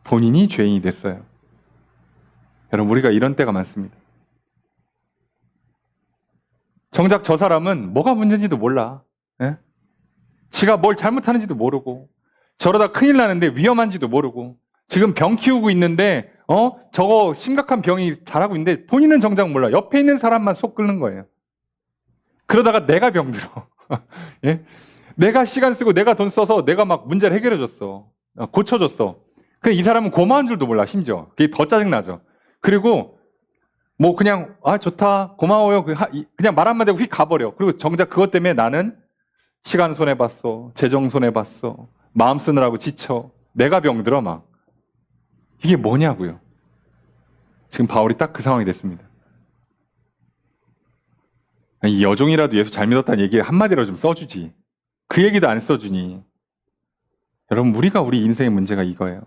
본인이 죄인이 됐어요. 여러분, 우리가 이런 때가 많습니다. 정작 저 사람은 뭐가 문제인지도 몰라. 예? 지가 뭘 잘못하는지도 모르고, 저러다 큰일 나는데 위험한지도 모르고, 지금 병 키우고 있는데 저거 심각한 병이 자라고 있는데 본인은 정작 몰라. 옆에 있는 사람만 속 끓는 거예요. 그러다가 내가 병들어. 예? 내가 시간 쓰고 내가 돈 써서 내가 막 문제를 해결해 줬어. 고쳐줬어. 근데 이 사람은 고마운 줄도 몰라, 심지어. 그게 더 짜증나죠. 그리고 뭐 그냥 좋다, 고마워요, 그냥 말 한마디 하고 휙 가버려. 그리고 정작 그것 때문에 나는 시간 손해봤어, 재정 손해봤어, 마음 쓰느라고 지쳐, 내가 병들어 막. 이게 뭐냐고요. 지금 바울이 딱 그 상황이 됐습니다. 이 여종이라도 예수 잘 믿었다는 얘기 한마디로 좀 써주지. 그 얘기도 안 써주니. 여러분, 우리 인생의 문제가 이거예요.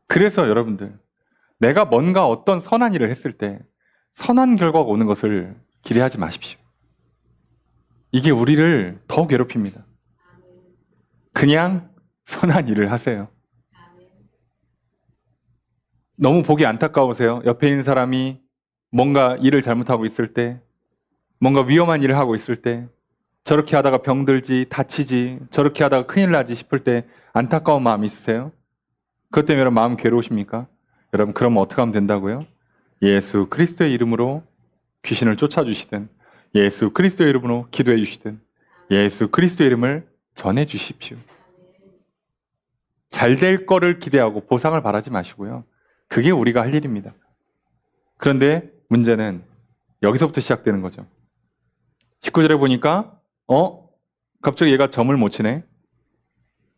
그래서 여러분들, 내가 뭔가 어떤 선한 일을 했을 때 선한 결과가 오는 것을 기대하지 마십시오. 이게 우리를 더 괴롭힙니다. 그냥 선한 일을 하세요. 너무 보기 안타까우세요? 옆에 있는 사람이 뭔가 일을 잘못하고 있을 때, 뭔가 위험한 일을 하고 있을 때, 저렇게 하다가 병들지, 다치지, 저렇게 하다가 큰일 나지 싶을 때 안타까운 마음이 있으세요? 그것 때문에 여러분 마음 괴로우십니까? 여러분, 그럼 어떻게 하면 된다고요? 예수 그리스도의 이름으로 귀신을 쫓아주시든, 예수 그리스도의 이름으로 기도해 주시든, 예수 그리스도의 이름을 전해 주십시오. 잘 될 거를 기대하고 보상을 바라지 마시고요. 그게 우리가 할 일입니다. 그런데 문제는 여기서부터 시작되는 거죠. 19절에 보니까 갑자기 얘가 점을 못 치네.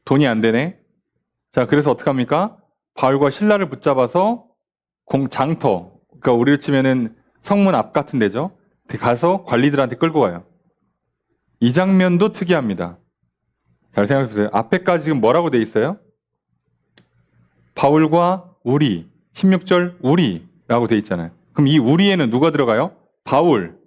돈이 안 되네. 자, 그래서 어떻게 합니까? 바울과 실라를 붙잡아서 장터, 그러니까 우리로 치면은 성문 앞 같은 데죠. 가서 관리들한테 끌고 가요. 이 장면도 특이합니다. 잘 생각해 보세요. 앞에까지 지금 뭐라고 돼 있어요? 바울과 우리, 16절 우리라고 돼 있잖아요. 그럼 이 우리에는 누가 들어가요? 바울,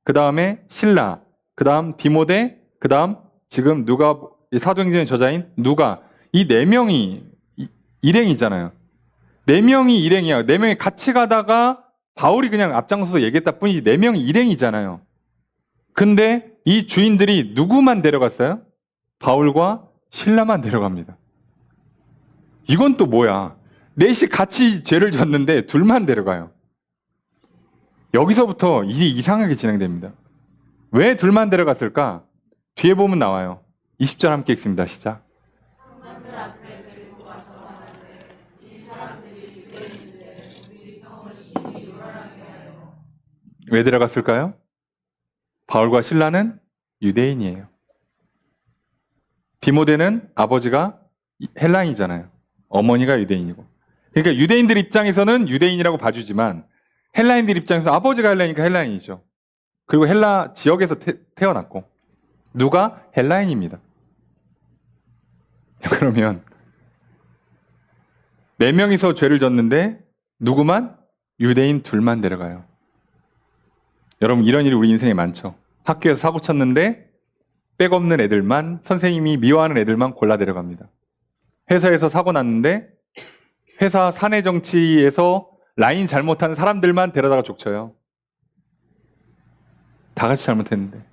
그 다음에 실라, 그 다음 디모데, 그 다음 지금 누가, 사도행전의 저자인 누가, 이 네 명이 일행이잖아요. 네 명이 일행이야. 네 명이 같이 가다가 바울이 그냥 앞장서서 얘기했다 뿐이지 네 명이 일행이잖아요. 근데 이 주인들이 누구만 데려갔어요? 바울과 신라만 데려갑니다. 이건 또 뭐야? 넷이 같이 죄를 졌는데 둘만 데려가요. 여기서부터 일이 이상하게 진행됩니다. 왜 둘만 데려갔을까? 뒤에 보면 나와요. 20절 함께 읽습니다. 시작. 왜 데려갔을까요? 바울과 실라는 유대인이에요. 디모데는 아버지가 헬라인이잖아요. 어머니가 유대인이고. 그러니까 유대인들 입장에서는 유대인이라고 봐주지만 헬라인들 입장에서 아버지가 헬라인이니까 헬라인이죠. 그리고 헬라 지역에서 태어났고 누가 헬라인입니다. 그러면 네 명이서 죄를 졌는데 누구만? 유대인 둘만 데려가요. 여러분, 이런 일이 우리 인생에 많죠. 학교에서 사고 쳤는데 백 없는 애들만, 선생님이 미워하는 애들만 골라 데려갑니다. 회사에서 사고 났는데 회사 사내 정치에서 라인 잘못한 사람들만 데려다가 족쳐요. 다 같이 잘못했는데.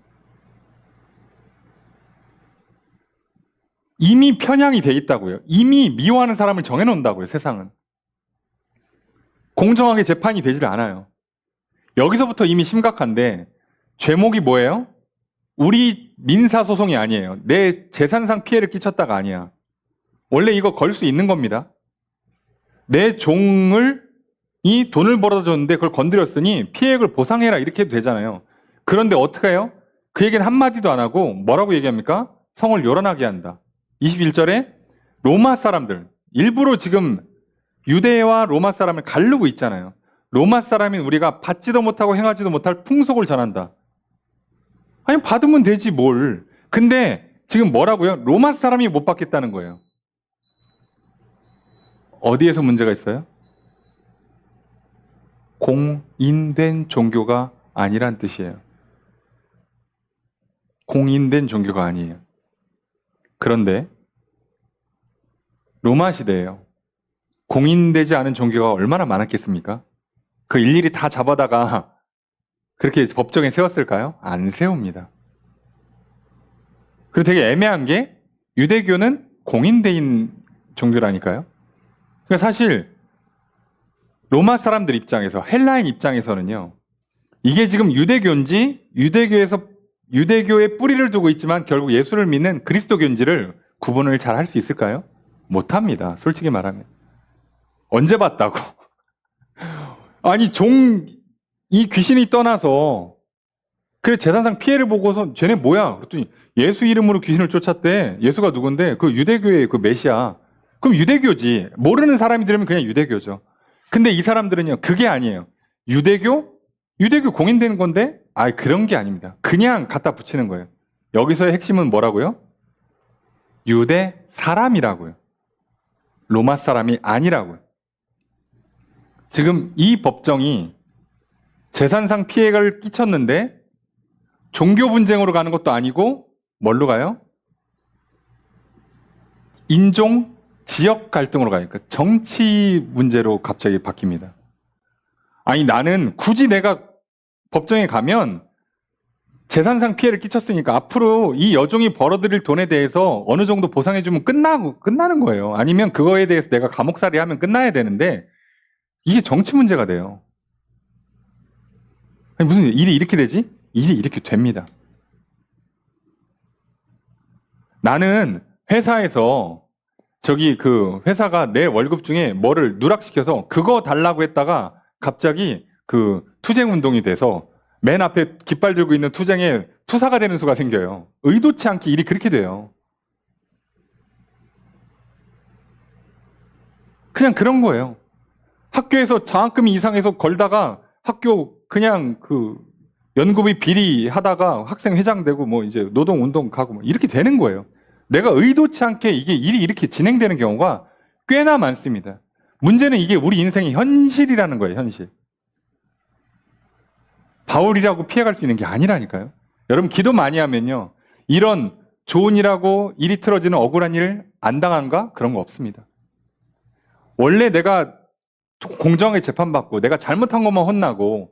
이미 편향이 돼 있다고요. 이미 미워하는 사람을 정해놓는다고요, 세상은. 공정하게 재판이 되질 않아요. 여기서부터 이미 심각한데, 죄목이 뭐예요? 우리 민사소송이 아니에요. 내 재산상 피해를 끼쳤다가 아니야. 원래 이거 걸 수 있는 겁니다. 내 종을 이 돈을 벌어줬는데 그걸 건드렸으니 피해액을 보상해라 이렇게 해도 되잖아요. 그런데 어떻게 해요? 그 얘기는 한마디도 안 하고 뭐라고 얘기합니까? 성을 요란하게 한다. 21절에 로마 사람들, 일부러 지금 유대와 로마 사람을 가르고 있잖아요. 로마 사람인 우리가 받지도 못하고 행하지도 못할 풍속을 전한다. 아니, 받으면 되지 뭘. 근데 지금 뭐라고요? 로마 사람이 못 받겠다는 거예요. 어디에서 문제가 있어요? 공인된 종교가 아니란 뜻이에요. 공인된 종교가 아니에요. 그런데 로마 시대예요. 공인되지 않은 종교가 얼마나 많았겠습니까? 그 일일이 다 잡아다가 그렇게 법정에 세웠을까요? 안 세웁니다. 그리고 되게 애매한 게 유대교는 공인된 종교라니까요. 그러니까 사실 로마 사람들 입장에서, 헬라인 입장에서는요, 이게 지금 유대교인지 유대교의 뿌리를 두고 있지만 결국 예수를 믿는 그리스도교인지를 구분을 잘 할 수 있을까요? 못합니다. 솔직히 말하면. 언제 봤다고? 아니, 이 귀신이 떠나서 그 재산상 피해를 보고서 쟤네 뭐야? 그랬더니 예수 이름으로 귀신을 쫓았대. 예수가 누군데? 그 유대교의 그 메시아. 그럼 유대교지. 모르는 사람이 들으면 그냥 유대교죠. 근데 이 사람들은요, 그게 아니에요. 유대교 공인되는 건데? 그런 게 아닙니다. 그냥 갖다 붙이는 거예요. 여기서의 핵심은 뭐라고요? 유대 사람이라고요. 로마 사람이 아니라고요. 지금 이 법정이 재산상 피해를 끼쳤는데 종교 분쟁으로 가는 것도 아니고 뭘로 가요? 인종, 지역 갈등으로 가요. 그러니까 정치 문제로 갑자기 바뀝니다. 아니, 나는 굳이 내가 법정에 가면 재산상 피해를 끼쳤으니까 앞으로 이 여종이 벌어들일 돈에 대해서 어느 정도 보상해주면 끝나는 거예요. 아니면 그거에 대해서 내가 감옥살이 하면 끝나야 되는데 이게 정치 문제가 돼요. 아니, 무슨 일이 이렇게 되지? 일이 이렇게 됩니다. 나는 회사에서 저기 그 회사가 내 월급 중에 뭐를 누락시켜서 그거 달라고 했다가 갑자기 그 투쟁 운동이 돼서 맨 앞에 깃발 들고 있는 투쟁에 투사가 되는 수가 생겨요. 의도치 않게 일이 그렇게 돼요. 그냥 그런 거예요. 학교에서 장학금이 이상해서 걸다가 학교 그냥 그 연구비 비리 하다가 학생 회장 되고 뭐 이제 노동 운동 가고 뭐 이렇게 되는 거예요. 내가 의도치 않게 이게 일이 이렇게 진행되는 경우가 꽤나 많습니다. 문제는 이게 우리 인생의 현실이라는 거예요, 현실. 바울이라고 피해갈 수 있는 게 아니라니까요. 여러분 기도 많이 하면요. 이런 좋은 일하고 일이 틀어지는 억울한 일 안 당한가? 그런 거 없습니다. 원래 내가 공정하게 재판받고 내가 잘못한 것만 혼나고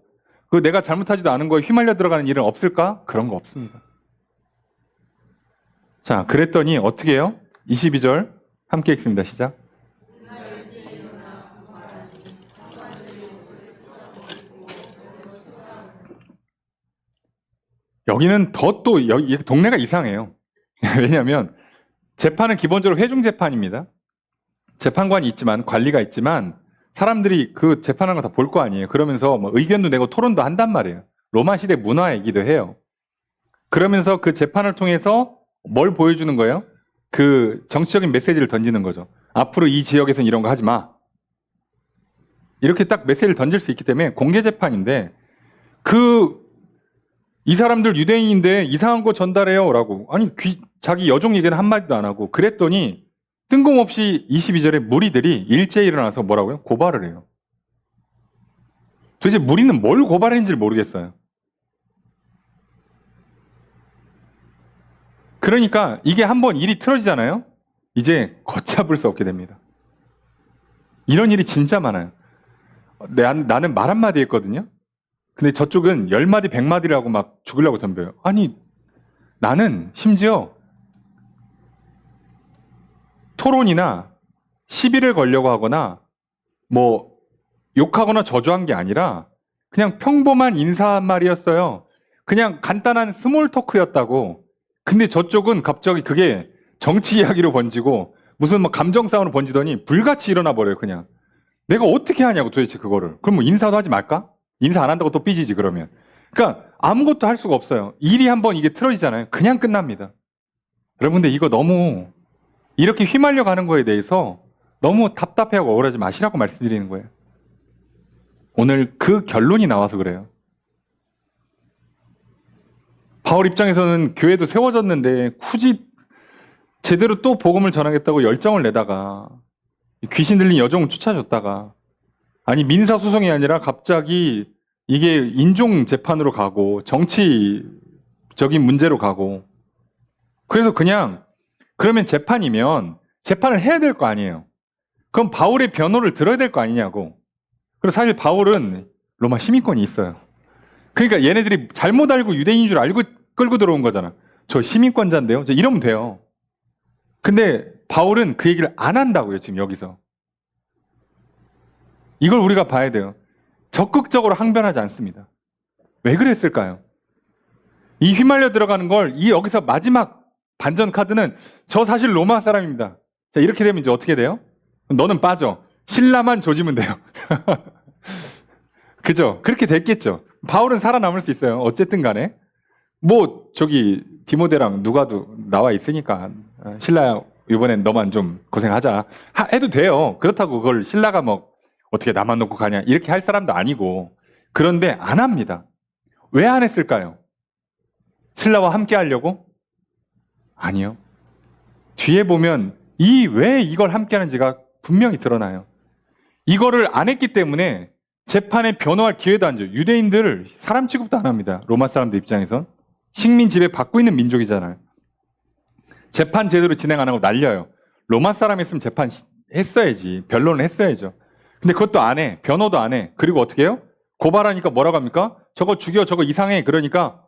그 내가 잘못하지도 않은 거에 휘말려 들어가는 일은 없을까? 그런 거 없습니다. 자, 그랬더니 어떻게 해요? 22절 함께 읽습니다. 시작. 여기는 더 또 여기 동네가 이상해요. 왜냐하면 재판은 기본적으로 회중 재판입니다. 재판관이 있지만 관리가 있지만 사람들이 그 재판하는 거 다 볼 거 아니에요. 그러면서 뭐 의견도 내고 토론도 한단 말이에요. 로마 시대 문화이기도 해요. 그러면서 그 재판을 통해서 뭘 보여주는 거예요? 그 정치적인 메시지를 던지는 거죠. 앞으로 이 지역에서는 이런 거 하지 마. 이렇게 딱 메시지를 던질 수 있기 때문에 공개 재판인데 이 사람들 유대인인데 이상한 거 전달해요 라고 아니 자기 여종 얘기는 한마디도 안 하고 그랬더니 뜬금없이 22절에 무리들이 일제히 일어나서 뭐라고요? 고발을 해요. 도대체 무리는 뭘 고발했는지 모르겠어요. 그러니까 이게 한번 일이 틀어지잖아요. 이제 걷잡을 수 없게 됩니다. 이런 일이 진짜 많아요. 나는 말 한마디 했거든요. 근데 저쪽은 10마디, 100마디라고 막 죽으려고 덤벼요. 아니, 나는 심지어 토론이나 시비를 걸려고 하거나 뭐 욕하거나 저주한 게 아니라 그냥 평범한 인사 한 말이었어요. 그냥 간단한 스몰 토크였다고. 근데 저쪽은 갑자기 그게 정치 이야기로 번지고 무슨 뭐 감정 싸움으로 번지더니 불같이 일어나 버려요, 그냥. 내가 어떻게 하냐고 도대체 그거를. 그럼 뭐 인사도 하지 말까? 인사 안 한다고 또 삐지지 그러면. 그러니까 아무것도 할 수가 없어요. 일이 한번 이게 틀어지잖아요. 그냥 끝납니다. 여러분들 이거 너무 이렇게 휘말려 가는 거에 대해서 너무 답답해하고 억울하지 마시라고 말씀드리는 거예요. 오늘 그 결론이 나와서 그래요. 바울 입장에서는 교회도 세워졌는데 굳이 제대로 또 복음을 전하겠다고 열정을 내다가 귀신 들린 여종을 쫓아줬다가 아니 민사소송이 아니라 갑자기 이게 인종 재판으로 가고 정치적인 문제로 가고 그래서 그냥 그러면 재판이면 재판을 해야 될 거 아니에요. 그럼 바울의 변호를 들어야 될 거 아니냐고. 그리고 사실 바울은 로마 시민권이 있어요. 그러니까 얘네들이 잘못 알고 유대인인 줄 알고 끌고 들어온 거잖아. 저 시민권자인데요. 이러면 돼요. 근데 바울은 그 얘기를 안 한다고요. 지금 여기서. 이걸 우리가 봐야 돼요. 적극적으로 항변하지 않습니다. 왜 그랬을까요? 이 휘말려 들어가는 걸 이 여기서 마지막 반전 카드는 저 사실 로마 사람입니다. 자, 이렇게 되면 이제 어떻게 돼요? 너는 빠져. 신라만 조지면 돼요. 그죠? 그렇게 됐겠죠. 바울은 살아남을 수 있어요. 어쨌든 간에. 뭐 저기 디모데랑 누가도 나와 있으니까 신라 이번엔 너만 좀 고생하자 해도 돼요. 그렇다고 그걸 신라가 뭐 어떻게 나만 놓고 가냐 이렇게 할 사람도 아니고 그런데 안 합니다. 왜 안 했을까요? 신라와 함께 하려고? 아니요. 뒤에 보면 왜 이걸 함께 하는지가 분명히 드러나요. 이거를 안 했기 때문에 재판에 변호할 기회도 안 줘요. 유대인들 사람 취급도 안 합니다. 로마 사람들 입장에선. 식민 지배 받고 있는 민족이잖아요. 재판 제대로 진행 안 하고 날려요. 로마 사람이었으면 재판 했어야지. 변론을 했어야죠. 근데 그것도 안 해. 변호도 안 해. 그리고 어떻게 해요? 고발하니까 뭐라고 합니까? 저거 죽여. 저거 이상해. 그러니까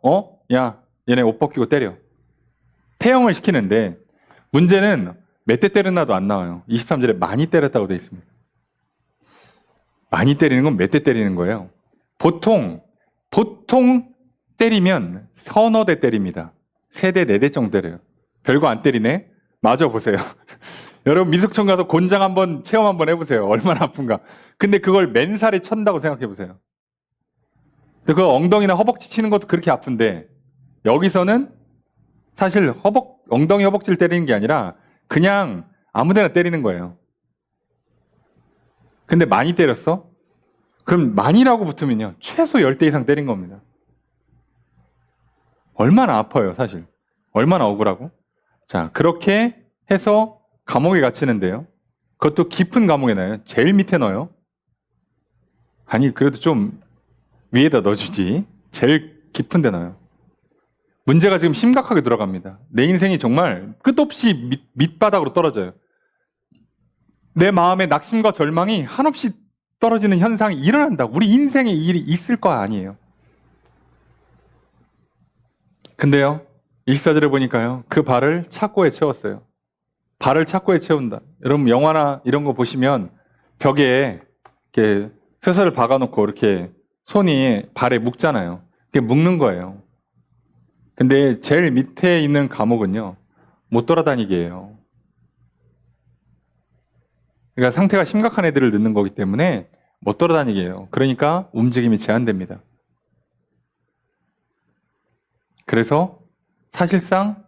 야 얘네 옷 벗기고 때려. 태형을 시키는데 문제는 몇 대 때렸나도 안 나와요. 23절에 많이 때렸다고 돼 있습니다. 많이 때리는 건 몇 대 때리는 거예요. 보통 때리면 서너 대 때립니다. 3대, 4대 정도 때려요. 별거 안 때리네? 맞아 보세요. 여러분 미숙청 가서 곤장 한번 체험 한번 해보세요. 얼마나 아픈가. 근데 그걸 맨살에 쳤다고 생각해 보세요. 그 엉덩이나 허벅지 치는 것도 그렇게 아픈데 여기서는 사실 엉덩이 허벅지를 때리는 게 아니라 그냥 아무데나 때리는 거예요. 근데 많이 때렸어? 그럼 많이라고 붙으면요. 최소 10대 이상 때린 겁니다. 얼마나 아파요, 사실. 얼마나 억울하고. 자, 그렇게 해서 감옥에 갇히는데요. 그것도 깊은 감옥에 넣어요. 제일 밑에 넣어요. 아니, 그래도 좀 위에다 넣어주지. 제일 깊은 데 넣어요. 문제가 지금 심각하게 돌아갑니다. 내 인생이 정말 끝없이 밑바닥으로 떨어져요. 내 마음의 낙심과 절망이 한없이 떨어지는 현상이 일어난다. 우리 인생에 이 일이 있을 거 아니에요. 근데요, 24절에 보니까요, 그 발을 착고에 채웠어요. 발을 착고에 채운다. 여러분 영화나 이런 거 보시면 벽에 이렇게 쇠사를 박아놓고 이렇게 손이 발에 묶잖아요. 그게 묶는 거예요. 근데 제일 밑에 있는 감옥은요, 못 돌아다니게 해요. 그러니까 상태가 심각한 애들을 넣는 거기 때문에 못 돌아다니게 해요. 그러니까 움직임이 제한됩니다. 그래서 사실상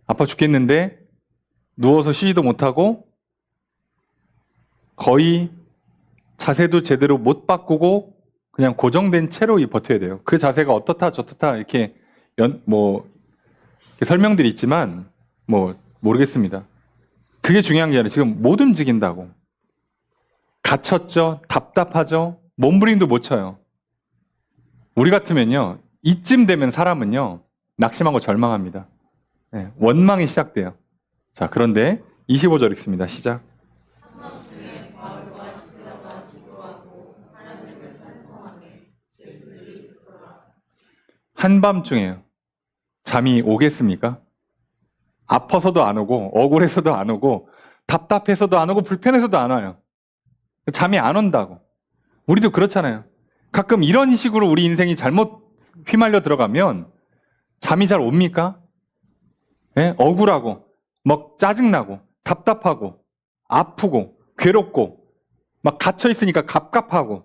아파 죽겠는데 누워서 쉬지도 못하고 거의 자세도 제대로 못 바꾸고 그냥 고정된 채로 버텨야 돼요. 그 자세가 어떻다 저떻다 이렇게 설명들이 있지만 모르겠습니다. 그게 중요한 게 아니라 지금 못 움직인다고. 갇혔죠. 답답하죠. 몸부림도 못 쳐요. 우리 같으면요. 이쯤 되면 사람은요. 낙심하고 절망합니다. 네, 원망이 시작돼요. 자, 그런데 25절 읽습니다. 시작. 한밤중에요. 잠이 오겠습니까? 아파서도 안 오고 억울해서도 안 오고 답답해서도 안 오고 불편해서도 안 와요. 잠이 안 온다고. 우리도 그렇잖아요. 가끔 이런 식으로 우리 인생이 잘못 휘말려 들어가면 잠이 잘 옵니까? 네? 억울하고 막 짜증나고 답답하고 아프고 괴롭고 막 갇혀 있으니까 갑갑하고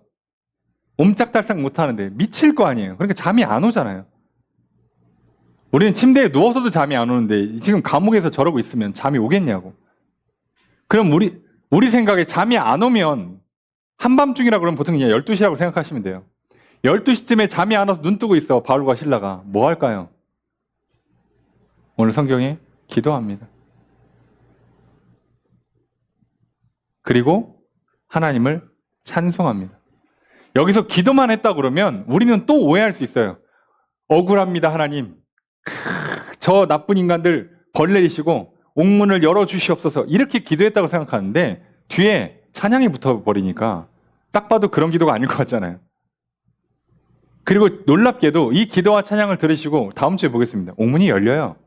옴짝달싹 못하는데 미칠 거 아니에요. 그러니까 잠이 안 오잖아요. 우리는 침대에 누워서도 잠이 안 오는데 지금 감옥에서 저러고 있으면 잠이 오겠냐고. 그럼 우리 생각에 잠이 안 오면 한밤중이라 그러면 보통 그냥 12시라고 생각하시면 돼요. 12시쯤에 잠이 안 와서 눈 뜨고 있어. 바울과 실라가. 뭐 할까요? 오늘 성경에 기도합니다. 그리고 하나님을 찬송합니다. 여기서 기도만 했다 그러면 우리는 또 오해할 수 있어요. 억울합니다, 하나님. 저 나쁜 인간들 벌 내리시고 옥문을 열어주시옵소서. 이렇게 기도했다고 생각하는데 뒤에 찬양이 붙어버리니까 딱 봐도 그런 기도가 아닐 것 같잖아요. 그리고 놀랍게도 이 기도와 찬양을 들으시고 다음 주에 보겠습니다. 옥문이 열려요.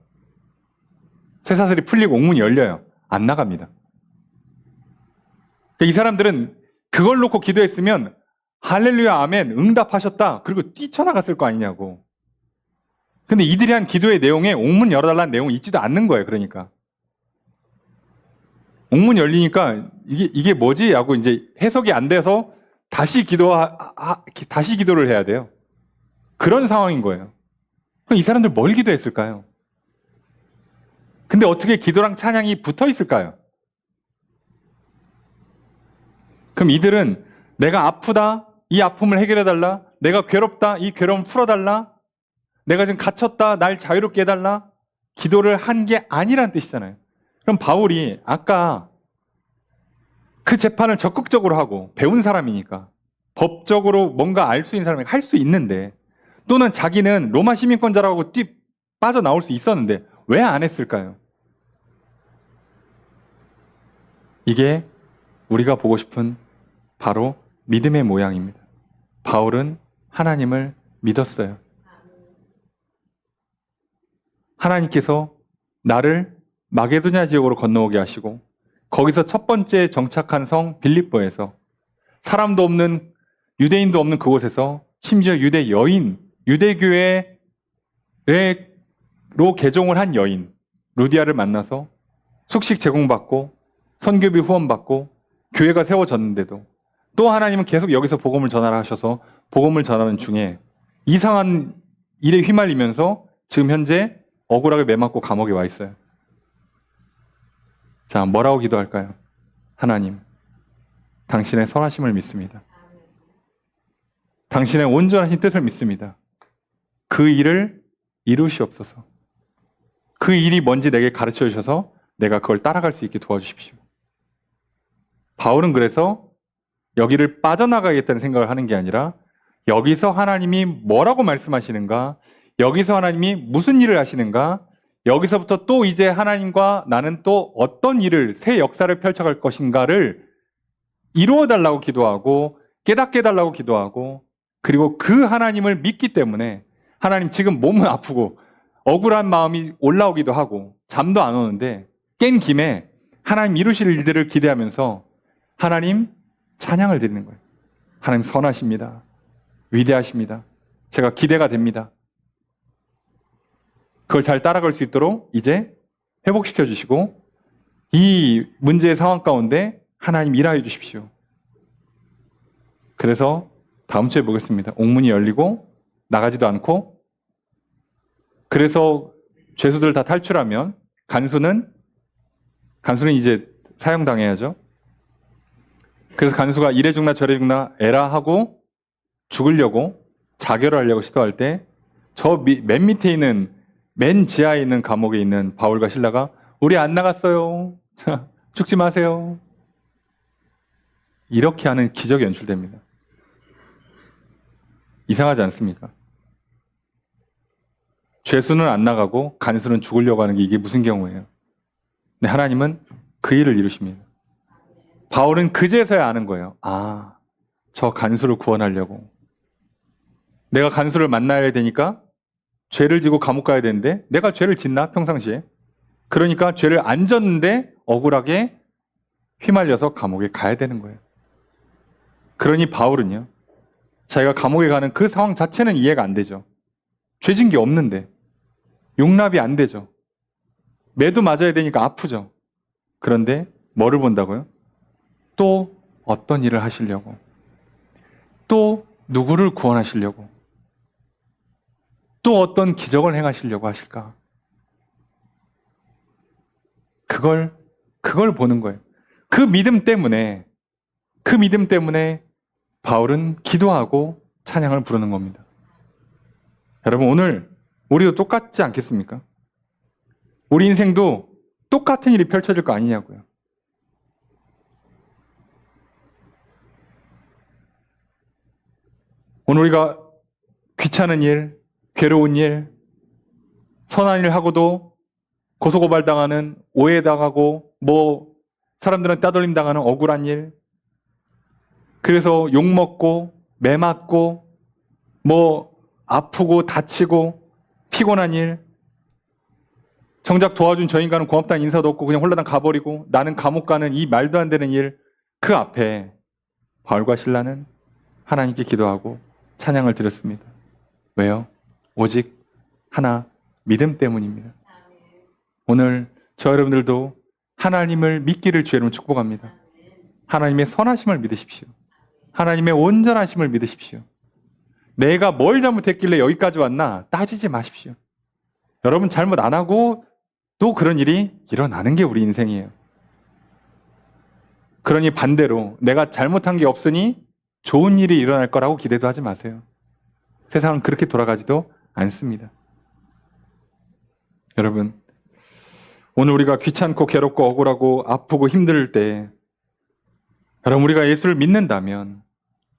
쇠사슬이 풀리고 옥문이 열려요. 안 나갑니다. 이 사람들은 그걸 놓고 기도했으면 할렐루야 아멘 응답하셨다. 그리고 뛰쳐나갔을 거 아니냐고. 근데 이들이 한 기도의 내용에 옥문 열어달라는 내용이 있지도 않는 거예요. 그러니까 옥문 열리니까 이게 뭐지? 하고 이제 해석이 안 돼서 다시 기도를 해야 돼요. 그런 상황인 거예요. 그럼 이 사람들 뭘 기도했을까요? 근데 어떻게 기도랑 찬양이 붙어 있을까요? 그럼 이들은 내가 아프다, 이 아픔을 해결해달라, 내가 괴롭다, 이 괴로움 풀어달라, 내가 지금 갇혔다, 날 자유롭게 해달라, 기도를 한 게 아니란 뜻이잖아요. 그럼 바울이 아까 그 재판을 적극적으로 하고 배운 사람이니까 법적으로 뭔가 알 수 있는 사람이 할 수 있는데 또는 자기는 로마 시민권자라고 빠져나올 수 있었는데 왜 안 했을까요? 이게 우리가 보고 싶은 바로 믿음의 모양입니다. 바울은 하나님을 믿었어요. 하나님께서 나를 마게도냐 지역으로 건너오게 하시고 거기서 첫 번째 정착한 성 빌립보에서 사람도 없는, 유대인도 없는 그곳에서 심지어 유대 여인, 유대교회로 개종을 한 여인 루디아를 만나서 숙식 제공받고 선교비 후원받고 교회가 세워졌는데도 또 하나님은 계속 여기서 복음을 전하라 하셔서 복음을 전하는 중에 이상한 일에 휘말리면서 지금 현재 억울하게 매맞고 감옥에 와 있어요. 자, 뭐라고 기도할까요? 하나님, 당신의 선하심을 믿습니다. 당신의 온전하신 뜻을 믿습니다. 그 일을 이루시옵소서. 그 일이 뭔지 내게 가르쳐 주셔서 내가 그걸 따라갈 수 있게 도와주십시오. 바울은 그래서 여기를 빠져나가겠다는 생각을 하는 게 아니라 여기서 하나님이 뭐라고 말씀하시는가, 여기서 하나님이 무슨 일을 하시는가, 여기서부터 또 이제 하나님과 나는 또 어떤 일을, 새 역사를 펼쳐갈 것인가를 이루어달라고 기도하고 깨닫게 해달라고 기도하고, 그리고 그 하나님을 믿기 때문에 하나님 지금 몸은 아프고 억울한 마음이 올라오기도 하고 잠도 안 오는데 깬 김에 하나님 이루실 일들을 기대하면서 하나님 찬양을 드리는 거예요. 하나님 선하십니다. 위대하십니다. 제가 기대가 됩니다. 그걸 잘 따라갈 수 있도록 이제 회복시켜 주시고 이 문제의 상황 가운데 하나님 일하여 주십시오. 그래서 다음 주에 보겠습니다. 옥문이 열리고 나가지도 않고, 그래서 죄수들 다 탈출하면 간수는 이제 사형당해야죠. 그래서 간수가 이래 죽나 저래 죽나 에라 하고 죽으려고 자결을 하려고 시도할 때 저 맨 밑에 있는, 맨 지하에 있는 감옥에 있는 바울과 실라가 우리 안 나갔어요. 죽지 마세요. 이렇게 하는 기적이 연출됩니다. 이상하지 않습니까? 죄수는 안 나가고 간수는 죽으려고 하는 게 이게 무슨 경우예요? 근데 하나님은 그 일을 이루십니다. 바울은 그제서야 아는 거예요. 아, 저 간수를 구원하려고. 내가 간수를 만나야 되니까 죄를 지고 감옥 가야 되는데 내가 죄를 짓나? 평상시에. 그러니까 죄를 안 졌는데 억울하게 휘말려서 감옥에 가야 되는 거예요. 그러니 바울은요, 자기가 감옥에 가는 그 상황 자체는 이해가 안 되죠. 죄진 게 없는데 용납이 안 되죠. 매도 맞아야 되니까 아프죠. 그런데 뭐를 본다고요? 또 어떤 일을 하시려고, 또 누구를 구원하시려고, 또 어떤 기적을 행하시려고 하실까? 그걸 보는 거예요. 그 믿음 때문에 바울은 기도하고 찬양을 부르는 겁니다. 여러분, 오늘 우리도 똑같지 않겠습니까? 우리 인생도 똑같은 일이 펼쳐질 거 아니냐고요. 오늘 우리가 귀찮은 일, 괴로운 일, 선한 일 하고도 고소고발당하는, 오해당하고, 사람들은 따돌림 당하는 억울한 일, 그래서 욕먹고, 매맞고, 아프고, 다치고, 피곤한 일, 정작 도와준 저 인간은 고맙다는 인사도 없고 그냥 홀라당 가버리고 나는 감옥 가는 이 말도 안 되는 일, 그 앞에 바울과 실라는 하나님께 기도하고 찬양을 드렸습니다. 왜요? 오직 하나, 믿음 때문입니다. 오늘 저 여러분들도 하나님을 믿기를 주의 이름으로 축복합니다. 하나님의 선하심을 믿으십시오. 하나님의 온전하심을 믿으십시오. 내가 뭘 잘못했길래 여기까지 왔나 따지지 마십시오. 여러분 잘못 안 하고 또 그런 일이 일어나는 게 우리 인생이에요. 그러니 반대로 내가 잘못한 게 없으니 좋은 일이 일어날 거라고 기대도 하지 마세요. 세상은 그렇게 돌아가지도 않습니다. 여러분, 오늘 우리가 귀찮고 괴롭고 억울하고 아프고 힘들 때, 여러분 우리가 예수를 믿는다면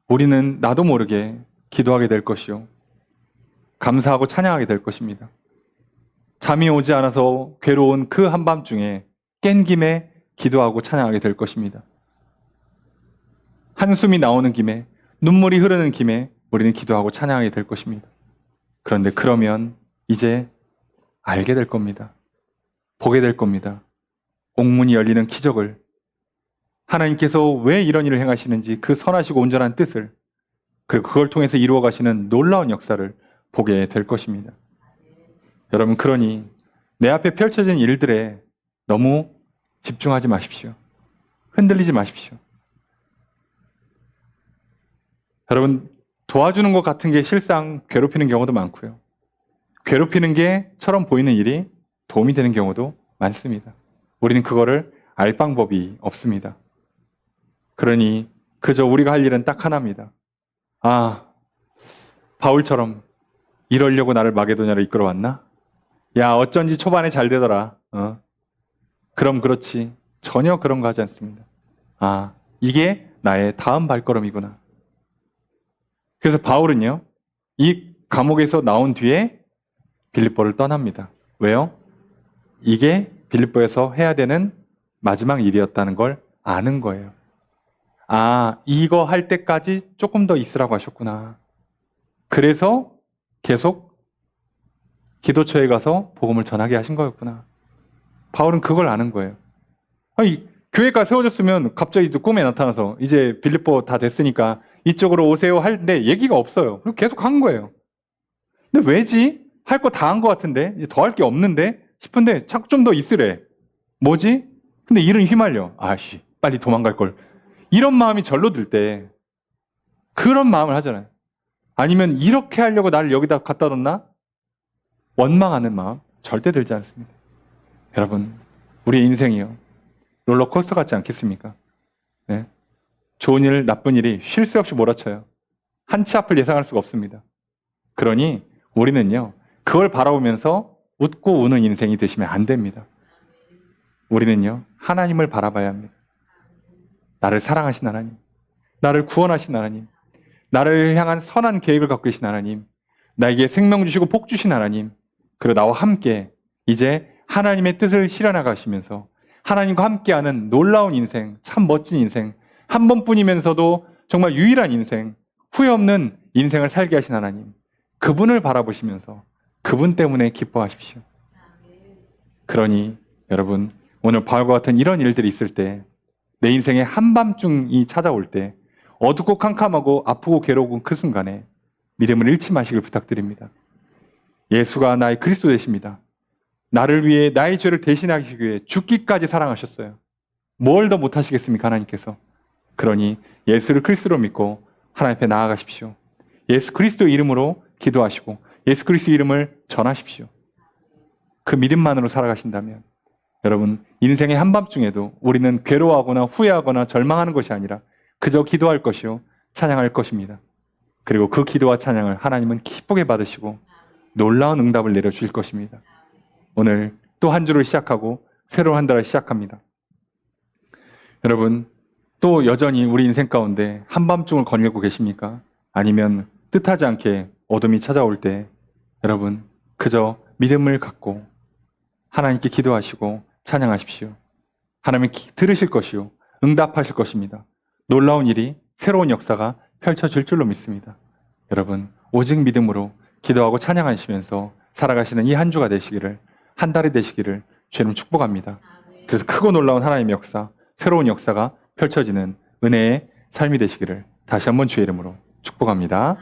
우리는 나도 모르게 기도하게 될 것이요, 감사하고 찬양하게 될 것입니다. 잠이 오지 않아서 괴로운 그 한밤중에 깬 김에 기도하고 찬양하게 될 것입니다. 한숨이 나오는 김에, 눈물이 흐르는 김에 우리는 기도하고 찬양하게 될 것입니다. 그런데 그러면 이제 알게 될 겁니다. 보게 될 겁니다. 옥문이 열리는 기적을. 하나님께서 왜 이런 일을 행하시는지 그 선하시고 온전한 뜻을, 그리고 그걸 통해서 이루어 가시는 놀라운 역사를 보게 될 것입니다. 여러분, 그러니 내 앞에 펼쳐진 일들에 너무 집중하지 마십시오. 흔들리지 마십시오. 여러분, 도와주는 것 같은 게 실상 괴롭히는 경우도 많고요. 괴롭히는 게처럼 보이는 일이 도움이 되는 경우도 많습니다. 우리는 그거를 알 방법이 없습니다. 그러니 그저 우리가 할 일은 딱 하나입니다. 아, 바울처럼 이러려고 나를 마게도냐로 이끌어왔나? 야, 어쩐지 초반에 잘 되더라. 그럼 그렇지. 전혀 그런 거 하지 않습니다. 아, 이게 나의 다음 발걸음이구나. 그래서 바울은요, 이 감옥에서 나온 뒤에 빌립보를 떠납니다. 왜요? 이게 빌립보에서 해야 되는 마지막 일이었다는 걸 아는 거예요. 아, 이거 할 때까지 조금 더 있으라고 하셨구나. 그래서 계속 기도처에 가서 복음을 전하게 하신 거였구나. 바울은 그걸 아는 거예요. 아니, 교회가 세워졌으면 갑자기 또 꿈에 나타나서 이제 빌립보 다 됐으니까 이쪽으로 오세요 할때 얘기가 없어요. 계속 한 거예요. 근데 왜지? 할 거 다 한 거 같은데? 이제 더 할 게 없는데? 싶은데 자꾸 좀 더 있으래. 뭐지? 근데 일은 휘말려. 아씨, 빨리 도망갈 걸. 이런 마음이 절로 들 때 그런 마음을 하잖아요. 아니면 이렇게 하려고 나를 여기다 갖다 뒀나? 원망하는 마음 절대 들지 않습니다. 여러분, 우리의 인생이요, 롤러코스터 같지 않겠습니까? 네. 좋은 일, 나쁜 일이 쉴 새 없이 몰아쳐요. 한 치 앞을 예상할 수가 없습니다. 그러니 우리는요, 그걸 바라보면서 웃고 우는 인생이 되시면 안 됩니다. 우리는요, 하나님을 바라봐야 합니다. 나를 사랑하신 하나님, 나를 구원하신 하나님, 나를 향한 선한 계획을 갖고 계신 하나님, 나에게 생명 주시고 복 주신 하나님, 그리고 나와 함께 이제 하나님의 뜻을 실현하시면서 하나님과 함께하는 놀라운 인생, 참 멋진 인생, 한 번뿐이면서도 정말 유일한 인생, 후회 없는 인생을 살게 하신 하나님, 그분을 바라보시면서 그분 때문에 기뻐하십시오. 그러니 여러분, 오늘 바울과 같은 이런 일들이 있을 때, 내 인생의 한밤중이 찾아올 때, 어둡고 캄캄하고 아프고 괴로운 그 순간에 믿음을 잃지 마시길 부탁드립니다. 예수가 나의 그리스도 되십니다. 나를 위해 나의 죄를 대신하시기 위해 죽기까지 사랑하셨어요. 뭘 더 못하시겠습니까, 하나님께서? 그러니 예수를 그리스도로 믿고 하나님 앞에 나아가십시오. 예수 그리스도 이름으로 기도하시고 예수 그리스도 이름을 전하십시오. 그 믿음만으로 살아가신다면 여러분, 인생의 한밤중에도 우리는 괴로워하거나 후회하거나 절망하는 것이 아니라 그저 기도할 것이요, 찬양할 것입니다. 그리고 그 기도와 찬양을 하나님은 기쁘게 받으시고 놀라운 응답을 내려주실 것입니다. 오늘 또 한 주를 시작하고 새로운 한 달을 시작합니다. 여러분, 또 여전히 우리 인생 가운데 한밤중을 거닐고 계십니까? 아니면 뜻하지 않게 어둠이 찾아올 때 여러분, 그저 믿음을 갖고 하나님께 기도하시고 찬양하십시오. 하나님이 들으실 것이요, 응답하실 것입니다. 놀라운 일이, 새로운 역사가 펼쳐질 줄로 믿습니다. 여러분, 오직 믿음으로 기도하고 찬양하시면서 살아가시는 이 한 주가 되시기를, 한 달이 되시기를 주님 축복합니다. 그래서 크고 놀라운 하나님의 역사, 새로운 역사가 펼쳐지는 은혜의 삶이 되시기를 다시 한번 주의 이름으로 축복합니다.